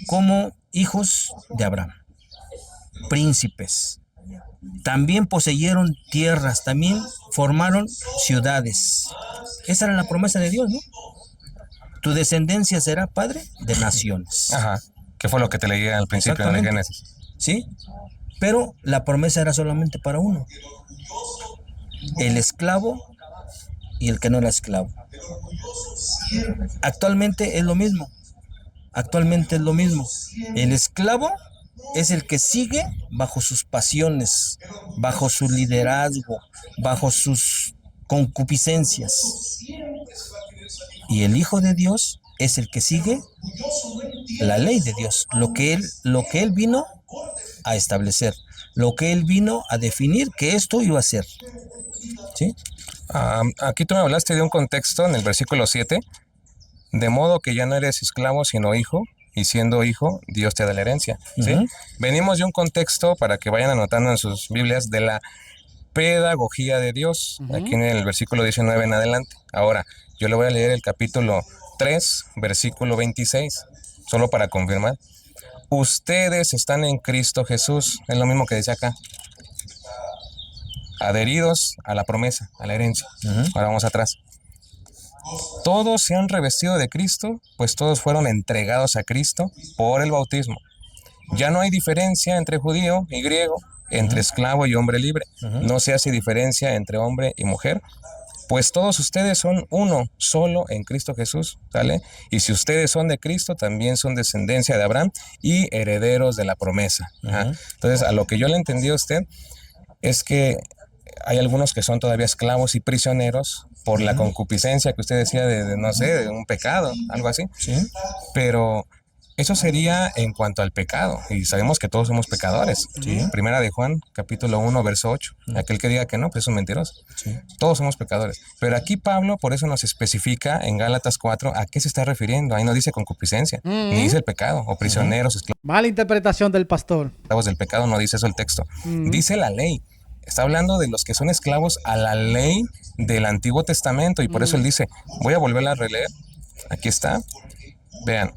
como hijos de Abraham, príncipes. También poseyeron tierras, también formaron ciudades. Esa era la promesa de Dios, ¿no? Tu descendencia será padre de naciones. Ajá. ¿Qué fue lo que te leí al principio en el Génesis? Sí, pero la promesa era solamente para uno. El esclavo y el que no era esclavo. Actualmente es lo mismo. El esclavo es el que sigue bajo sus pasiones, bajo su liderazgo, bajo sus concupiscencias. Y el Hijo de Dios es el que sigue la ley de Dios, lo que él vino a establecer, lo que él vino a definir que esto iba a ser. ¿Sí? Aquí tú me hablaste de un contexto en el versículo 7, de modo que ya no eres esclavo sino hijo, y siendo hijo, Dios te da la herencia. ¿Sí? Ujú. Venimos de un contexto, para que vayan anotando en sus Biblias, de la pedagogía de Dios, aquí en el versículo 19 en adelante. Ahora, yo le voy a leer el capítulo 3, versículo 26, solo para confirmar. Ustedes están en Cristo Jesús, es lo mismo que dice acá, adheridos a la promesa, a la herencia. Ahora vamos atrás. Todos se han revestido de Cristo, pues todos fueron entregados a Cristo por el bautismo. Ya no hay diferencia entre judío y griego, entre esclavo y hombre libre. No se hace diferencia entre hombre y mujer, pues todos ustedes son uno solo en Cristo Jesús, ¿sale? Y si ustedes son de Cristo, también son descendencia de Abraham y herederos de la promesa. Entonces, a lo que yo le entendí a usted es que hay algunos que son todavía esclavos y prisioneros por la concupiscencia que usted decía no sé, de un pecado, algo así. Sí. Pero eso sería en cuanto al pecado, y sabemos que todos somos pecadores. Sí. Primera de Juan, capítulo 1, verso 8. Aquel que diga que no, pues es un mentiroso. Sí. Todos somos pecadores. Pero aquí Pablo, por eso nos especifica en Gálatas 4 a qué se está refiriendo. Ahí no dice concupiscencia, ni dice el pecado, o prisioneros, Mala interpretación del pastor. esclavos del pecado, no dice eso el texto. Dice la ley. Está hablando de los que son esclavos a la ley del Antiguo Testamento, y por eso él dice, voy a volverla a releer. Aquí está. Vean.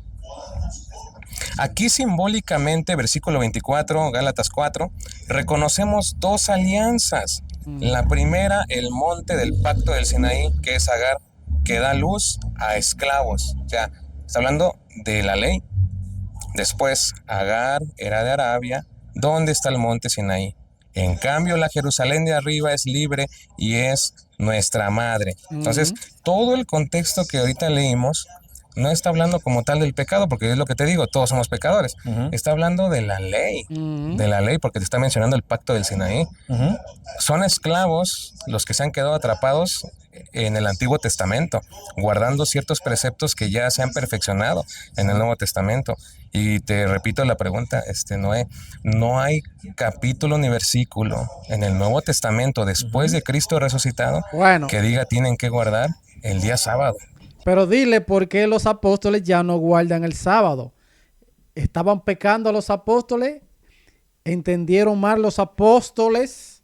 Aquí simbólicamente, versículo 24, Gálatas 4, reconocemos dos alianzas. La primera, el monte del pacto del Sinaí, que es Agar, que da luz a esclavos. O sea, está hablando de la ley. Después, Agar era de Arabia. ¿Dónde está el monte Sinaí? En cambio, la Jerusalén de arriba es libre y es nuestra madre. Entonces, todo el contexto que ahorita leímos no está hablando como tal del pecado, porque es lo que te digo, todos somos pecadores. Está hablando de la ley, porque te está mencionando el pacto del Sinaí. Son esclavos los que se han quedado atrapados en el Antiguo Testamento, guardando ciertos preceptos que ya se han perfeccionado en el Nuevo Testamento. Y te repito la pregunta, Noé, no hay capítulo ni versículo en el Nuevo Testamento después de Cristo resucitado que diga tienen que guardar el día sábado. Pero dile por qué los apóstoles ya no guardan el sábado. Estaban pecando los apóstoles, entendieron mal los apóstoles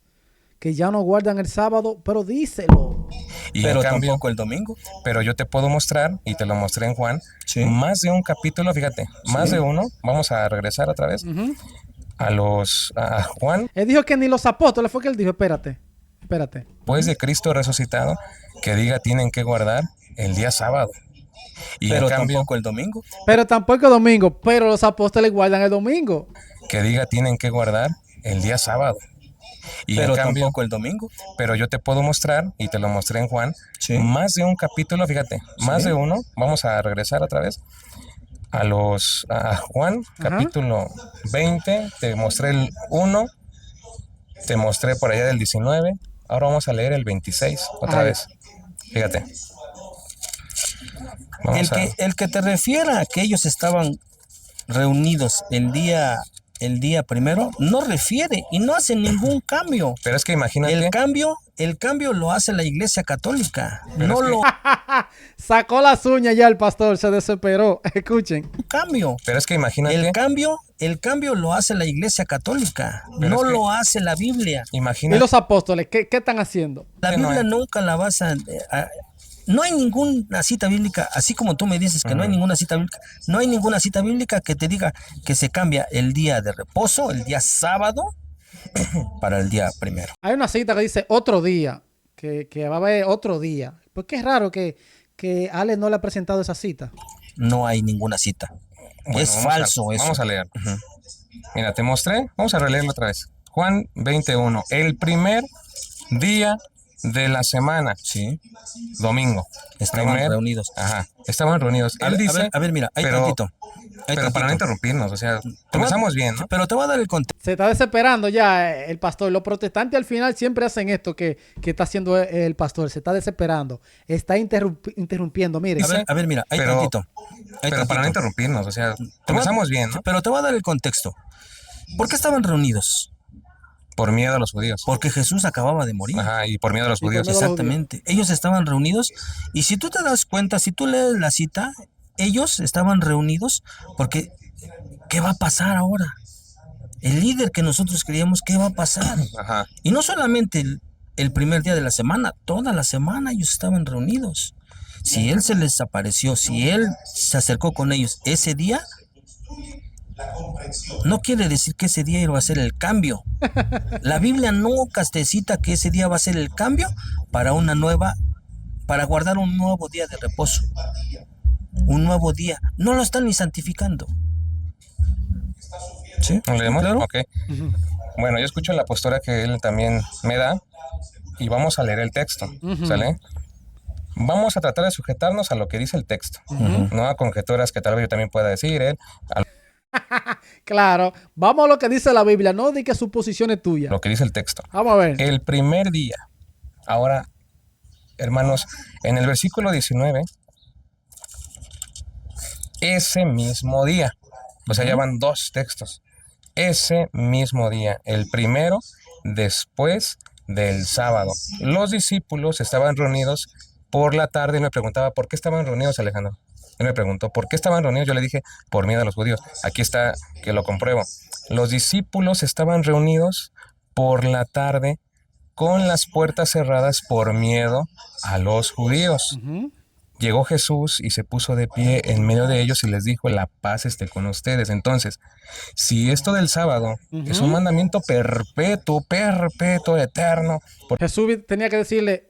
que ya no guardan el sábado, pero díselo. Y Pero en cambio, tampoco el domingo. Pero yo te puedo mostrar, y te lo mostré en Juan, más de un capítulo, fíjate, más de uno. Vamos a regresar otra vez a Juan. Él dijo que ni los apóstoles, fue que él dijo, espérate. Después de Cristo resucitado, que diga tienen que guardar el día sábado. Y Pero en cambio, tampoco el domingo. Pero tampoco el domingo, pero los apóstoles guardan el domingo. Que diga tienen que guardar el día sábado. Y Pero en cambio, tampoco el domingo. Pero yo te puedo mostrar, y te lo mostré en Juan, más de un capítulo, fíjate, más de uno. Vamos a regresar otra vez a Juan, capítulo 20. Te mostré el 1, te mostré por allá del 19. Ahora vamos a leer el 26 otra vez. Fíjate. El que te refiera a que ellos estaban reunidos el día primero, no refiere y no hace ningún cambio. Pero es que imagínate. El cambio lo hace la Iglesia Católica. Sacó las uñas ya el pastor, se desesperó. Escuchen. Cambio. Pero es que imagínate. El cambio lo hace la Iglesia Católica. No lo hace la Biblia. Imagínate. ¿Y los apóstoles qué están haciendo? La Biblia nunca la vas a no hay ninguna cita bíblica, así como tú me dices que no hay ninguna cita bíblica, no hay ninguna cita bíblica que te diga que se cambia el día de reposo, el día sábado, para el día primero. Hay una cita que dice otro día, que va a haber otro día. Pues qué raro que Ale no le ha presentado esa cita. No hay ninguna cita. Bueno, es falso eso. Vamos a leer. Mira, te mostré, vamos a releerlo otra vez. Juan 21, el primer día de la semana. Domingo. Estaban reunidos. Estaban reunidos. Él dice. A ver, mira, hay tantito. Pero para no interrumpirnos, o sea, comenzamos bien, ¿no? Pero te voy a dar el contexto. Se está desesperando ya el pastor. Los protestantes al final siempre hacen esto que está haciendo el pastor. Se está desesperando. Está interrumpiendo, mire. A ver, mira, hay tantito. Pero para no interrumpirnos, o sea, comenzamos bien, ¿no? Pero te voy a dar el contexto. ¿Por qué estaban reunidos? Por miedo a los judíos. Porque Jesús acababa de morir. Y por miedo a los judíos. Exactamente. Ellos estaban reunidos y si tú te das cuenta, si tú lees la cita, ellos estaban reunidos porque ¿qué va a pasar ahora? El líder que nosotros creíamos, ¿qué va a pasar? Ajá. Y no solamente el primer día de la semana, toda la semana ellos estaban reunidos. Si él se les apareció, si él se acercó con ellos ese día, no quiere decir que ese día iba a ser el cambio. La Biblia nunca te cita que ese día va a ser el cambio para para guardar un nuevo día de reposo. Un nuevo día. No lo están ni santificando. ¿Sí? ¿Lo leemos? Claro. Ok. Bueno, yo escucho la postura que él también me da y vamos a leer el texto, ¿sale? Vamos a tratar de sujetarnos a lo que dice el texto, no a conjeturas que tal vez yo también pueda decir él, a Claro, vamos a lo que dice la Biblia, no di que suposición es tuya. lo que dice el texto. Vamos a ver. El primer día, ahora, hermanos, en el versículo 19, ese mismo día, o sea, ya van dos textos, ese mismo día, el primero después del sábado. Los discípulos estaban reunidos por la tarde y me preguntaba, ¿por qué estaban reunidos, Alejandro? Él me preguntó, ¿por qué estaban reunidos? Yo le dije, por miedo a los judíos. Aquí está, que lo compruebo. Los discípulos estaban reunidos por la tarde con las puertas cerradas por miedo a los judíos. Llegó Jesús y se puso de pie en medio de ellos y les dijo, la paz esté con ustedes. Entonces, si esto del sábado es un mandamiento perpetuo, eterno. Jesús tenía que decirle,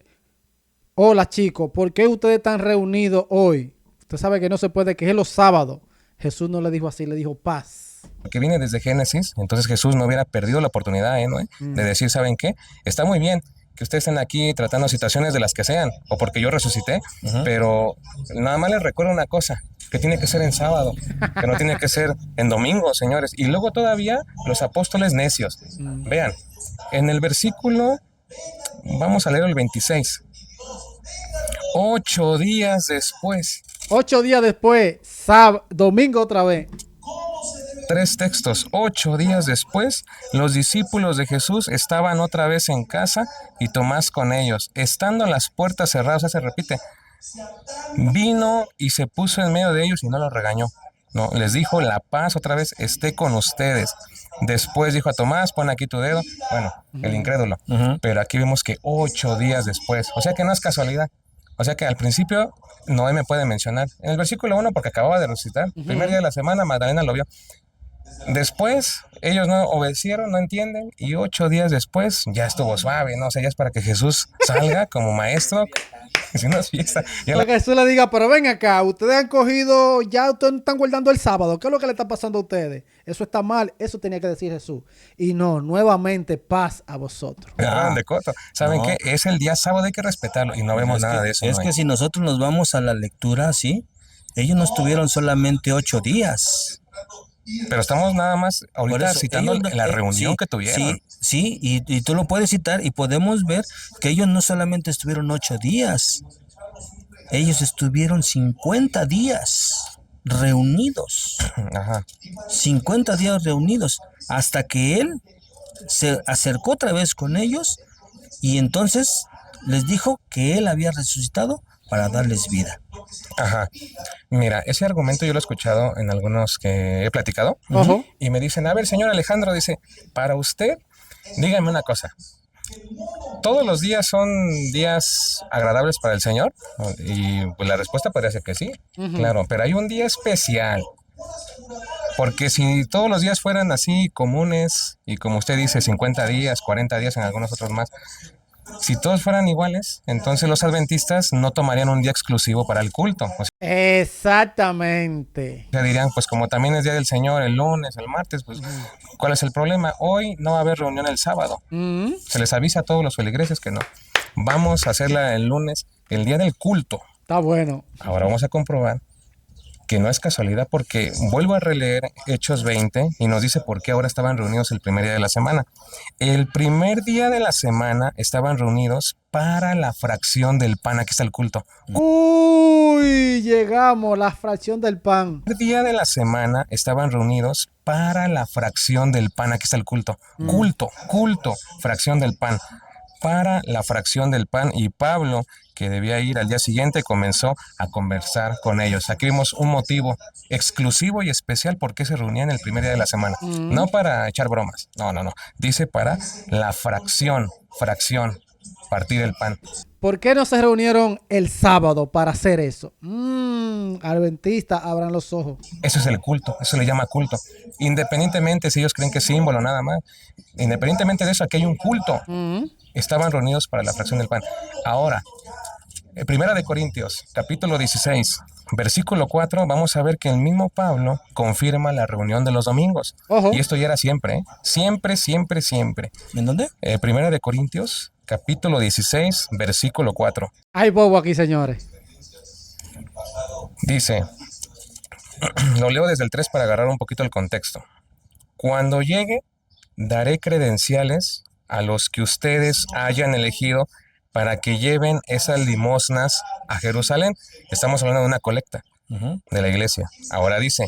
hola chicos, ¿por qué ustedes están reunidos hoy? Usted sabe que no se puede, que es los sábados. Jesús no le dijo así, le dijo paz. Porque viene desde Génesis, entonces Jesús no hubiera perdido la oportunidad, de decir, ¿saben qué? Está muy bien que ustedes estén aquí tratando situaciones de las que sean, o porque yo resucité, pero nada más les recuerdo una cosa, que tiene que ser en sábado, que no tiene que ser en domingo, señores. Y luego todavía los apóstoles necios. Vean, en el versículo, vamos a leer el 26. 8 días después. 8 días después, domingo otra vez. 3 textos. 8 días después, los discípulos de Jesús estaban otra vez en casa y Tomás con ellos. Estando las puertas cerradas, se repite, vino y se puso en medio de ellos y no los regañó. No, les dijo, la paz otra vez esté con ustedes. Después dijo a Tomás, pon aquí tu dedo. Bueno, el incrédulo. Pero aquí vemos que 8 días después. O sea que no es casualidad. O sea que al principio Noé me puede mencionar. En el versículo 1, porque acababa de resucitar. Primer día de la semana, Magdalena lo vio. Después, ellos no obedecieron, no entienden, y 8 días después ya estuvo suave, ¿no? O sea, ya es para que Jesús salga como maestro, si no es fiesta. Para que Jesús le diga, pero ven acá, ustedes han cogido, ya ustedes están guardando el sábado, ¿qué es lo que le está pasando a ustedes? Eso está mal, eso tenía que decir Jesús. Y no, nuevamente, paz a vosotros. De coto. ¿Saben qué? Es el día sábado, hay que respetarlo, y no vemos nada de eso. Es que si nosotros nos vamos a la lectura, ¿sí? Ellos no estuvieron solamente 8 días. Pero estamos nada más ahorita citando la reunión que tuvieron. Sí, y tú lo puedes citar y podemos ver que ellos no solamente estuvieron 8 días, ellos estuvieron 50 días reunidos. 50 días reunidos, hasta que él se acercó otra vez con ellos y entonces les dijo que él había resucitado para darles vida. Mira, ese argumento yo lo he escuchado en algunos que he platicado y me dicen, a ver, señor Alejandro, dice, para usted, dígame una cosa, ¿todos los días son días agradables para el Señor? Y pues la respuesta podría ser que sí, claro, pero hay un día especial. Porque si todos los días fueran así comunes y como usted dice, 50 días, 40 días en algunos otros más, si todos fueran iguales, entonces los adventistas no tomarían un día exclusivo para el culto. O sea, exactamente. Ya dirían, pues como también es día del Señor el lunes, el martes, pues ¿cuál es el problema? Hoy no va a haber reunión el sábado. Se les avisa a todos los feligreses que no. Vamos a hacerla el lunes, el día del culto. Está bueno. Ahora vamos a comprobar que no es casualidad porque vuelvo a releer Hechos 20 y nos dice por qué ahora estaban reunidos el primer día de la semana. El primer día de la semana estaban reunidos para la fracción del pan. Aquí está el culto. Uy, llegamos, la fracción del pan. El día de la semana estaban reunidos para la fracción del pan. Aquí está el culto. Culto, fracción del pan. para la fracción del pan, y Pablo, que debía ir al día siguiente, comenzó a conversar con ellos. Aquí vimos un motivo exclusivo y especial por qué se reunían el primer día de la semana. No para echar bromas, no. Dice para la fracción, partir el pan. ¿Por qué no se reunieron el sábado para hacer eso? Adventistas, abran los ojos. Eso es el culto, eso le llama culto. Independientemente si ellos creen que es símbolo nada más, independientemente de eso, aquí hay un culto. Estaban reunidos para la fracción del pan. Ahora, Primera de Corintios, capítulo 16, versículo 4, vamos a ver que el mismo Pablo confirma la reunión de los domingos. Ojo. Y esto ya era siempre, ¿eh? Siempre. ¿En dónde? Primera de Corintios, capítulo 16, versículo 4. Hay bobo aquí, señores. Dice, lo leo desde el 3 para agarrar un poquito el contexto. Cuando llegue, daré credenciales a los que ustedes hayan elegido para que lleven esas limosnas a Jerusalén. Estamos hablando de una colecta de la iglesia. Ahora dice,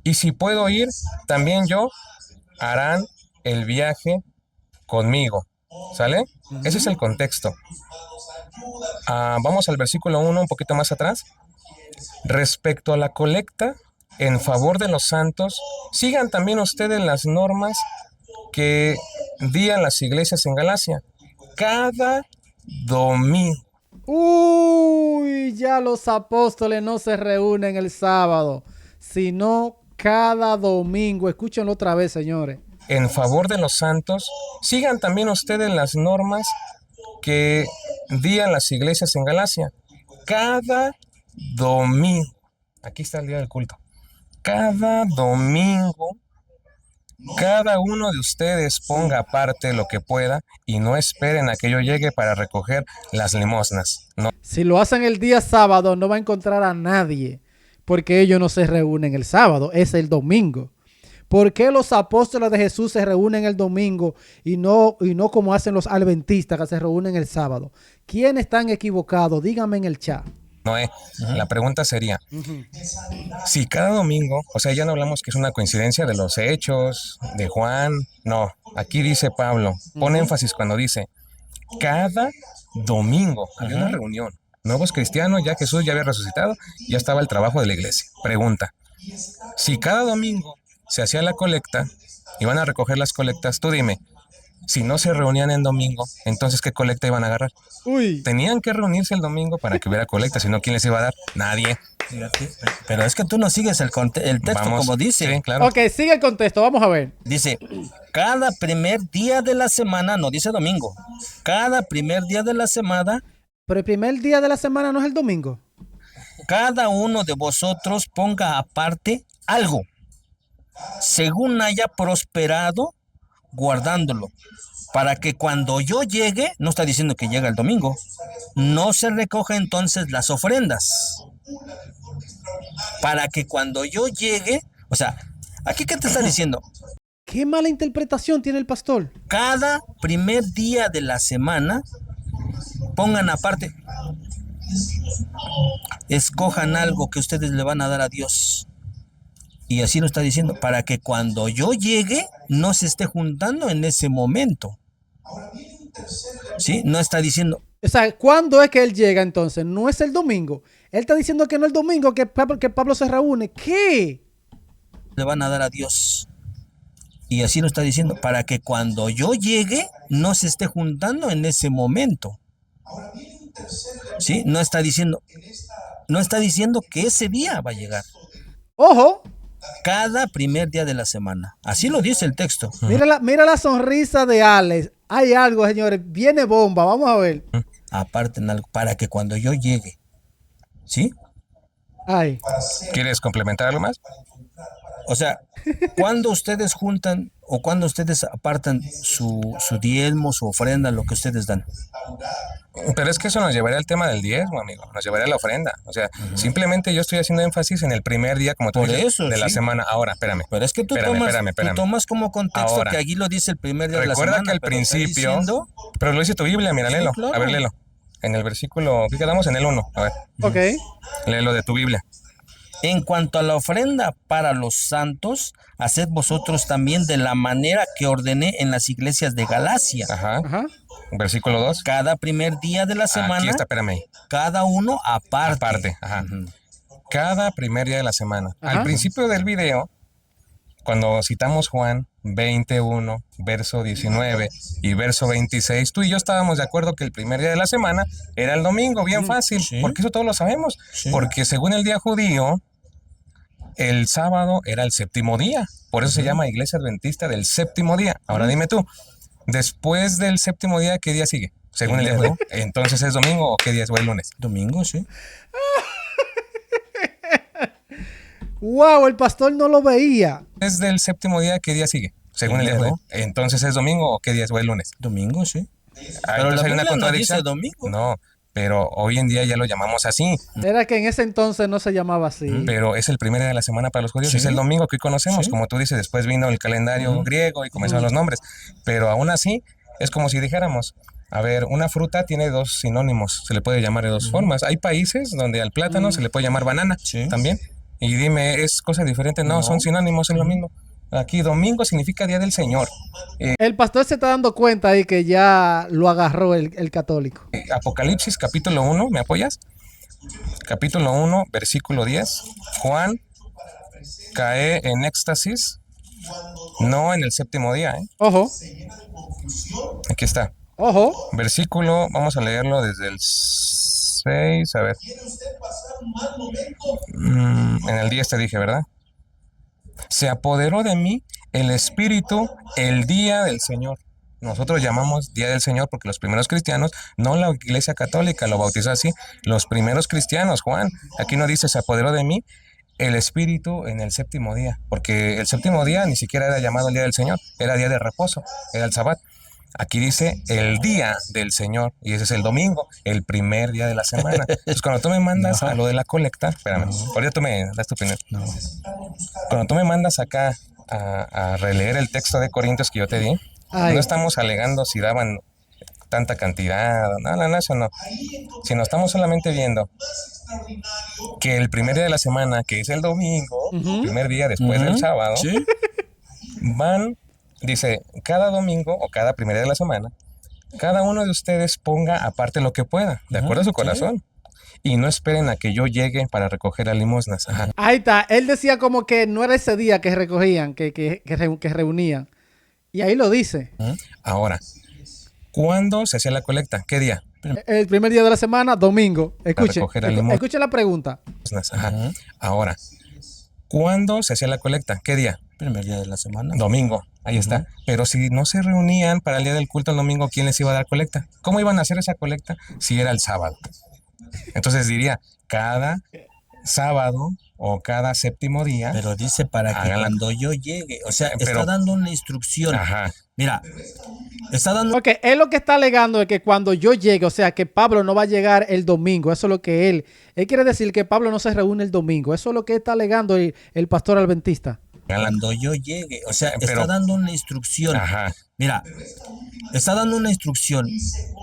y si puedo ir, también yo, harán el viaje conmigo. ¿Sale? Ese es el contexto. Vamos al versículo 1, un poquito más atrás. Respecto a la colecta en favor de los santos, sigan también ustedes las normas que dían las iglesias en Galacia. Cada domingo. Uy, ya los apóstoles no se reúnen el sábado, sino cada domingo. Escúchenlo otra vez, señores. En favor de los santos, sigan también ustedes las normas que dían las iglesias en Galacia. Cada domingo. Aquí está el día del culto. Cada domingo, cada uno de ustedes ponga aparte lo que pueda y no esperen a que yo llegue para recoger las limosnas. No. Si lo hacen el día sábado, no va a encontrar a nadie, porque ellos no se reúnen el sábado, es el domingo. ¿Por qué los apóstoles de Jesús se reúnen el domingo y no como hacen los adventistas que se reúnen el sábado? ¿Quiénes están equivocados? Díganme en el chat. Noé, la pregunta sería, si cada domingo, o sea, ya no hablamos que es una coincidencia de los hechos, de Juan, no, aquí dice Pablo, pone énfasis cuando dice, cada domingo había una reunión, nuevos cristianos, ya Jesús ya había resucitado, ya estaba el trabajo de la iglesia. Pregunta, si cada domingo se hacía la colecta, iban a recoger las colectas, tú dime, si no se reunían en domingo, entonces ¿qué colecta iban a agarrar? Uy. Tenían que reunirse el domingo para que hubiera colecta, si no, ¿quién les iba a dar? Nadie. Fíjate, pero es que tú no sigues el texto. Vamos, como dice. Sí, claro. Ok, sigue el contexto, vamos a ver. Dice, cada primer día de la semana, no dice domingo, cada primer día de la semana, Pero el primer día de la semana no es el domingo. cada uno de vosotros ponga aparte algo, según haya prosperado, guardándolo, para que cuando yo llegue, no está diciendo que llega el domingo, no se recoja entonces las ofrendas. Para que cuando yo llegue, o sea, ¿aquí qué te está diciendo? ¿Qué mala interpretación tiene el pastor? Cada primer día de la semana, pongan aparte, escojan algo que ustedes le van a dar a Dios. Y así lo está diciendo, para que cuando yo llegue, no se esté juntando en ese momento. ¿Sí? No está diciendo. O sea, ¿cuándo es que él llega entonces? No es el domingo. Él está diciendo que no es el domingo, que Pablo se reúne. ¿Qué? Le van a dar a Dios. Y así lo está diciendo, para que cuando yo llegue, no se esté juntando en ese momento. ¿Sí? No está diciendo que ese día va a llegar. Ojo. Cada primer día de la semana. Así lo dice el texto. Mira la sonrisa de Alex. Hay algo, señores. Viene bomba. Vamos a ver. Aparten algo para que cuando yo llegue. ¿Sí? Ay. ¿Quieres complementar algo más? O sea, cuando ustedes juntan o cuando ustedes apartan su diezmo, su ofrenda, lo que ustedes dan. Pero es que eso nos llevaría al tema del diezmo, amigo. Nos llevaría a la ofrenda. O sea, simplemente yo estoy haciendo énfasis en el primer día, como tú Por dices, eso, de la sí. semana. Ahora, espérame. Pero es que tú tomas como contexto Ahora, que allí lo dice el primer día de la recuerda semana. que al pero está principio, diciendo, pero lo dice tu Biblia, mira, Sí, léelo. claro. A ver, léelo. En el versículo, ¿qué quedamos? En el 1. A ver, Ok. léelo de tu Biblia. en cuanto a la ofrenda para los santos, haced vosotros también de la manera que ordené en las iglesias de Galacia. Ajá. Ajá. Versículo 2. Cada primer día de la semana. Aquí está, espérame. Cada uno aparte. Aparte, ajá. Cada primer día de la semana. Ajá. Al principio del video, cuando citamos Juan 21, verso 19 y verso 26, tú y yo estábamos de acuerdo que el primer día de la semana era el domingo, bien fácil, Sí. porque eso todos lo sabemos. Sí. Porque según el día judío, el sábado era el séptimo día. Por eso se llama Iglesia Adventista del séptimo día. Ahora dime tú, después del séptimo día, ¿qué día sigue? Según el día judío. Entonces, ¿es domingo o qué día es? ¿O el lunes? Domingo, sí. Wow, el pastor no lo veía. ¿Es del séptimo día, qué día sigue? Según el día judío. Entonces, ¿es domingo o qué día es? ¿O el lunes? Domingo, sí. Pero la hay una Biblia no contradicción. dice domingo. No, pero hoy en día ya lo llamamos así. Era que en ese entonces no se llamaba así. Pero es el primer día de la semana para los judíos. Sí. Es el domingo que hoy conocemos. Sí. Como tú dices, después vino el calendario griego y comenzaron los nombres. Pero aún así, es como si dijéramos, a ver, una fruta tiene dos sinónimos. Se le puede llamar de dos formas. Hay países donde al plátano se le puede llamar banana también. Y dime, ¿es cosa diferente? No, son sinónimos, es lo mismo. Aquí domingo significa día del Señor. El pastor se está dando cuenta ahí que ya lo agarró el católico. Apocalipsis capítulo 1, ¿me apoyas? Capítulo 1, versículo 10. Juan cae en éxtasis, no en el séptimo día, ¿eh? Ojo, Aquí está. ojo. Versículo, vamos a leerlo desde el 6, a ver. En el 10 te dije, ¿verdad? Se apoderó de mí el Espíritu el día del Señor. Nosotros llamamos Día del Señor porque los primeros cristianos, no la Iglesia Católica lo bautizó así, los primeros cristianos, Juan. Aquí no dice se apoderó de mí el Espíritu en el séptimo día, porque el séptimo día ni siquiera era llamado el Día del Señor, era día de reposo, era el Sabbat. Aquí dice el día del Señor, y ese es el domingo, el primer día de la semana. Entonces, cuando tú me mandas a lo de la colecta, espérame, ahorita tú me das tu opinión. Cuando tú me mandas acá a releer el texto de Corintios que yo te di, no estamos alegando si daban tanta cantidad, no, eso no. Sino estamos solamente viendo que el primer día de la semana, que es el domingo, primer día después del sábado, van... Dice, cada domingo o cada primer día de la semana, cada uno de ustedes ponga aparte lo que pueda, de acuerdo a su corazón. Y no esperen a que yo llegue para recoger las limosnas. Ajá. Ahí está. Él decía como que no era ese día que recogían, que reunían. Y ahí lo dice. Ahora, ¿cuándo se hacía la colecta? ¿Qué día? El primer día de la semana, domingo. Escuchen, recoger el limón. escuchen la pregunta. Ajá. Ahora, ¿cuándo se hacía la colecta? ¿Qué día? Primer día de la semana. Domingo. Ahí está. Pero si no se reunían para el día del culto el domingo, ¿quién les iba a dar colecta? ¿Cómo iban a hacer esa colecta si era el sábado? Entonces diría, cada sábado o cada séptimo día. Pero dice para que cuando yo llegue, o sea, está dando una instrucción. Ajá. Mira, está dando... Ok, él lo que está alegando es que cuando yo llegue, o sea, que Pablo no va a llegar el domingo. Eso es lo que él quiere decir, que Pablo no se reúne el domingo. Eso es lo que está alegando el pastor adventista. Cuando yo llegue, o sea, está dando una instrucción. Ajá. Mira, está dando una instrucción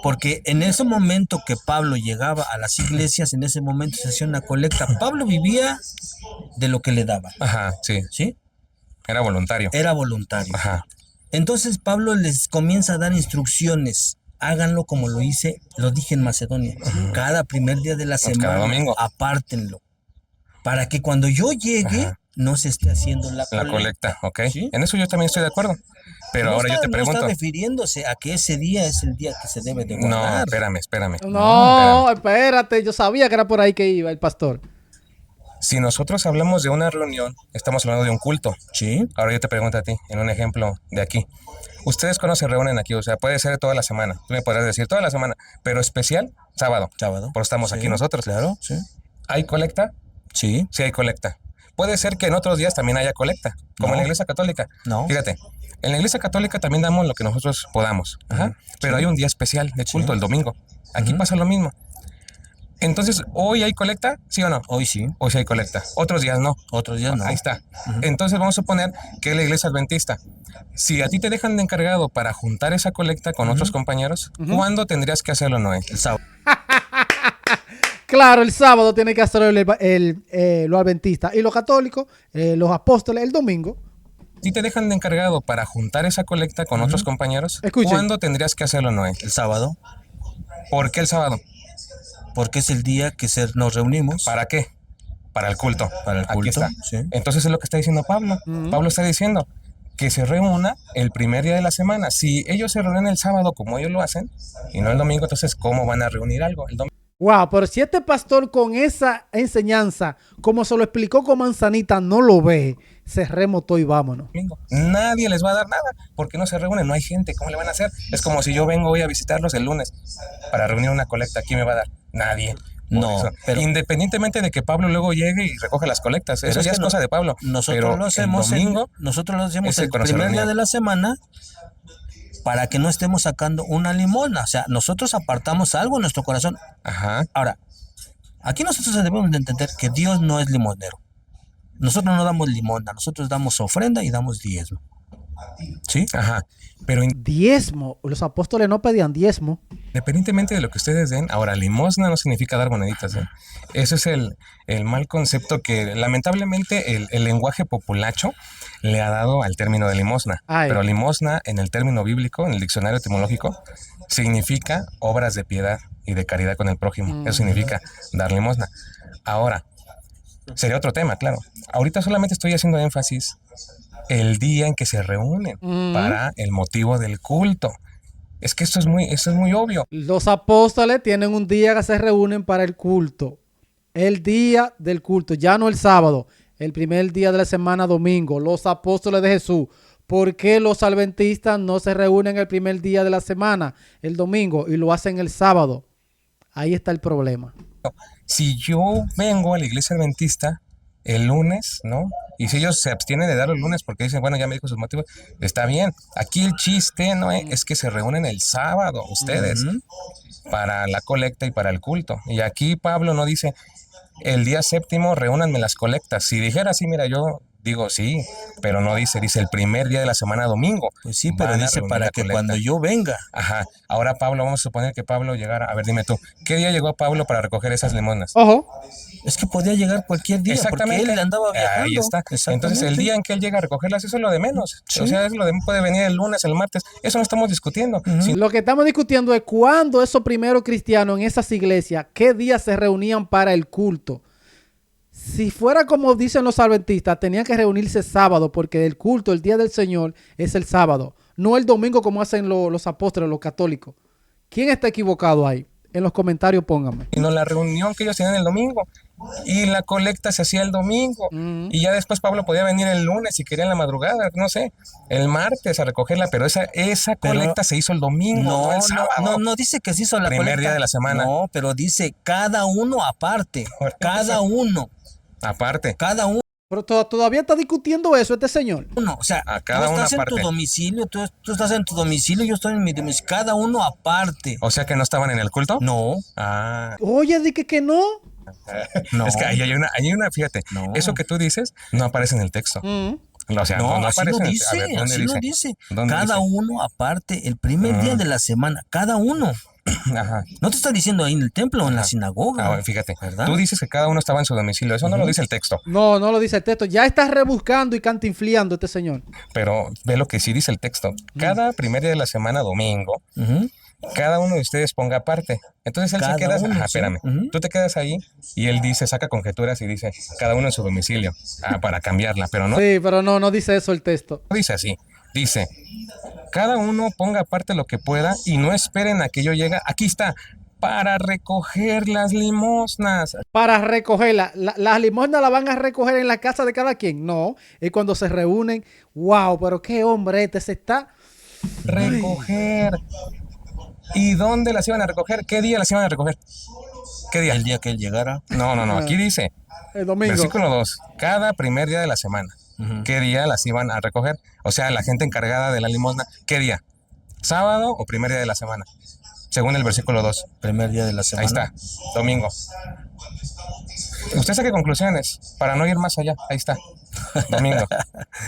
porque en ese momento que Pablo llegaba a las iglesias, en ese momento se hacía una colecta. Pablo vivía de lo que le daban. Ajá, sí. ¿Sí? Era voluntario. Era voluntario. Ajá. Entonces Pablo les comienza a dar instrucciones. Háganlo como lo dije en Macedonia. Cada primer día de la semana, cada domingo, apártenlo. Para que cuando yo llegue, no se esté haciendo la colecta. ¿Ok? ¿Sí? En eso yo también estoy de acuerdo. Pero ahora yo te pregunto. No está refiriéndose a que ese día es el día que se debe de guardar. No, espérame. No, espérate. Yo sabía que era por ahí que iba el pastor. Si nosotros hablamos de una reunión, estamos hablando de un culto. Sí. Ahora yo te pregunto a ti, en un ejemplo de aquí. ¿Ustedes cuándo se reúnen aquí? O sea, puede ser toda la semana. Tú me podrás decir toda la semana, pero especial, sábado. Porque estamos aquí nosotros. Claro, sí. ¿Hay colecta? Sí. Sí hay colecta. Puede ser que en otros días también haya colecta, como en la Iglesia Católica. No. Fíjate, en la Iglesia Católica también damos lo que nosotros podamos. Ajá. Pero hay un día especial de culto, el domingo. Aquí pasa lo mismo. Entonces, ¿hoy hay colecta? ¿Sí o no? Hoy sí. Hoy sí hay colecta. Otros días no. Otros días no. Ahí está. Entonces vamos a suponer que es la Iglesia Adventista. Si a ti te dejan de encargado para juntar esa colecta con otros compañeros, ¿cuándo tendrías que hacerlo, Noé? El sábado. Claro, el sábado tiene que hacerlo los adventistas. Y los católicos, los apóstoles, el domingo. Si te dejan de encargado para juntar esa colecta con otros compañeros, Escuchen. ¿cuándo tendrías que hacerlo, Noé? El sábado, ¿Por qué el sábado? porque es el día que nos reunimos ¿Para qué? Para el culto. para el Aquí culto. está. Sí. Entonces es lo que está diciendo Pablo. Pablo está diciendo que se reúna el primer día de la semana. Si ellos se reúnen el sábado como ellos lo hacen y no el domingo, entonces ¿cómo van a reunir algo? El domingo. Wow, pero si este pastor con esa enseñanza, como se lo explicó con Manzanita, no lo ve, cerremos todo y vámonos. Nadie les va a dar nada porque no se reúnen, no hay gente. ¿Cómo le van a hacer? Es como si yo vengo hoy a visitarlos el lunes para reunir una colecta. ¿Quién me va a dar? Nadie. No, pero independientemente de que Pablo luego llegue y recoge las colectas, eso ya es cosa de Pablo. Nosotros lo hacemos el primer día de la semana para que no estemos sacando una limosna. O sea, nosotros apartamos algo en nuestro corazón. Ajá. Ahora, aquí nosotros debemos de entender que Dios no es limonero. Nosotros no damos limosna, nosotros damos ofrenda y damos diezmo. ¿Sí? Ajá. Pero Diezmo, los apóstoles no pedían diezmo. independientemente de lo que ustedes den, ahora limosna no significa dar moneditas. Ese es el mal concepto que lamentablemente el lenguaje populacho le ha dado al término de limosna. Ay. Pero limosna en el término bíblico, en el diccionario etimológico, significa obras de piedad y de caridad con el prójimo. Eso significa dar limosna. Ahora, sería otro tema, claro. Ahorita solamente estoy haciendo énfasis el día en que se reúnen para el motivo del culto. Es que esto es muy obvio. Los apóstoles tienen un día que se reúnen para el culto. El día del culto, ya no el sábado, el primer día de la semana, domingo. Los apóstoles de Jesús. ¿Por qué los adventistas no se reúnen el primer día de la semana, el domingo, y lo hacen el sábado? Ahí está el problema. Si yo vengo a la iglesia adventista el lunes, ¿no? Y si ellos se abstienen de dar el lunes porque dicen, bueno, ya me dijo sus motivos, está bien. Aquí el chiste, ¿no? Es que se reúnen el sábado ustedes para la colecta y para el culto. Y aquí Pablo no dice, el día séptimo reúnanme las colectas. Si dijera así, mira, yo digo sí, pero no dice el primer día de la semana, domingo. Pues sí, pero dice para que cuando yo venga. Ajá. Ahora Pablo, vamos a suponer que Pablo llegara, a ver, dime tú, ¿qué día llegó Pablo para recoger esas limonas? Ojo. Es que podía llegar cualquier día, porque él andaba viajando. Ahí está. Entonces, el día en que él llega a recogerlas, eso es lo de menos. Sí. O sea, es lo de puede venir el lunes, el martes. Eso no estamos discutiendo. Lo que estamos discutiendo es cuándo esos primeros cristianos en esas iglesias, qué días se reunían para el culto. Si fuera como dicen los adventistas, tenían que reunirse sábado, porque el culto, el día del Señor, es el sábado, no el domingo como hacen los apóstoles, los católicos. ¿Quién está equivocado ahí? En los comentarios pónganme. Y no la reunión que ellos tenían el domingo. Y la colecta se hacía el domingo. Y ya después Pablo podía venir el lunes si quería en la madrugada, no sé, el martes a recogerla, pero esa colecta se hizo el domingo, no el sábado. No dice que se hizo la primer colecta. Día de la semana. No, pero dice cada uno aparte. Cada uno. Aparte. Cada uno. Pero todavía está discutiendo eso este señor. O sea, a cada tú estás una en tu domicilio, tú estás en tu domicilio, yo estoy en mi domicilio, cada uno aparte. O sea que no estaban en el culto. No. Ah. Oye, di que no. No. Es que ahí hay una, fíjate, eso que tú dices no aparece en el texto. O sea, no aparece lo dice, en el, a ver, ¿dónde lo dice. Cada uno aparte, el primer día de la semana, cada uno. Ajá. No te está diciendo ahí en el templo o en la sinagoga. Bueno, fíjate, ¿verdad? Tú dices que cada uno estaba en su domicilio. Eso no lo dice el texto. No lo dice el texto. Ya está rebuscando y cantinfliando este señor. Pero ve lo que sí dice el texto. Cada primer día de la semana, domingo, cada uno de ustedes ponga aparte. Entonces él se queda, espérame, tú te quedas ahí y él dice, saca conjeturas y dice, cada uno en su domicilio, para cambiarla, pero no. Sí, pero no dice eso el texto. No dice así, dice, cada uno ponga aparte lo que pueda y no esperen a que yo llegue. Aquí está, para recoger las limosnas. Para recogerlas. Las limosnas las van a recoger en la casa de cada quien. No, es cuando se reúnen. Wow, pero qué hombre este se está... Recoger. ¿Y dónde las iban a recoger? ¿Qué día las iban a recoger? ¿Qué día? El día que él llegara. No, aquí dice. El domingo. Versículo 2. Cada primer día de la semana. ¿Qué día las iban a recoger? O sea, la gente encargada de la limosna. ¿Qué día? ¿Sábado o primer día de la semana? Según el versículo 2. Primer día de la semana. Ahí está. Domingo. Usted saque conclusiones para no ir más allá. Ahí está. Domingo.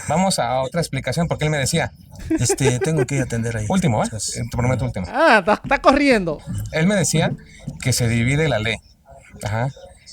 Vamos a otra explicación porque él me decía. Tengo que ir a atender ahí. Último, ¿eh? Te prometo último. Está corriendo. Él me decía que se divide la ley. Ajá.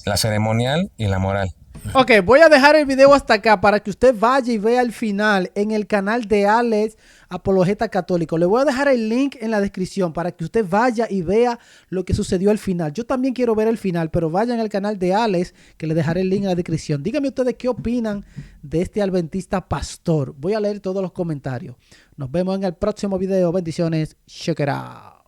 la ceremonial y la moral. Ok, voy a dejar el video hasta acá para que usted vaya y vea el final en el canal de Alex Apologeta Católico. Le voy a dejar el link en la descripción para que usted vaya y vea lo que sucedió al final. Yo también quiero ver el final, pero vayan al canal de Alex, que le dejaré el link en la descripción. Díganme ustedes qué opinan de este adventista pastor. Voy a leer todos los comentarios. Nos vemos en el próximo video. Bendiciones. Check it out.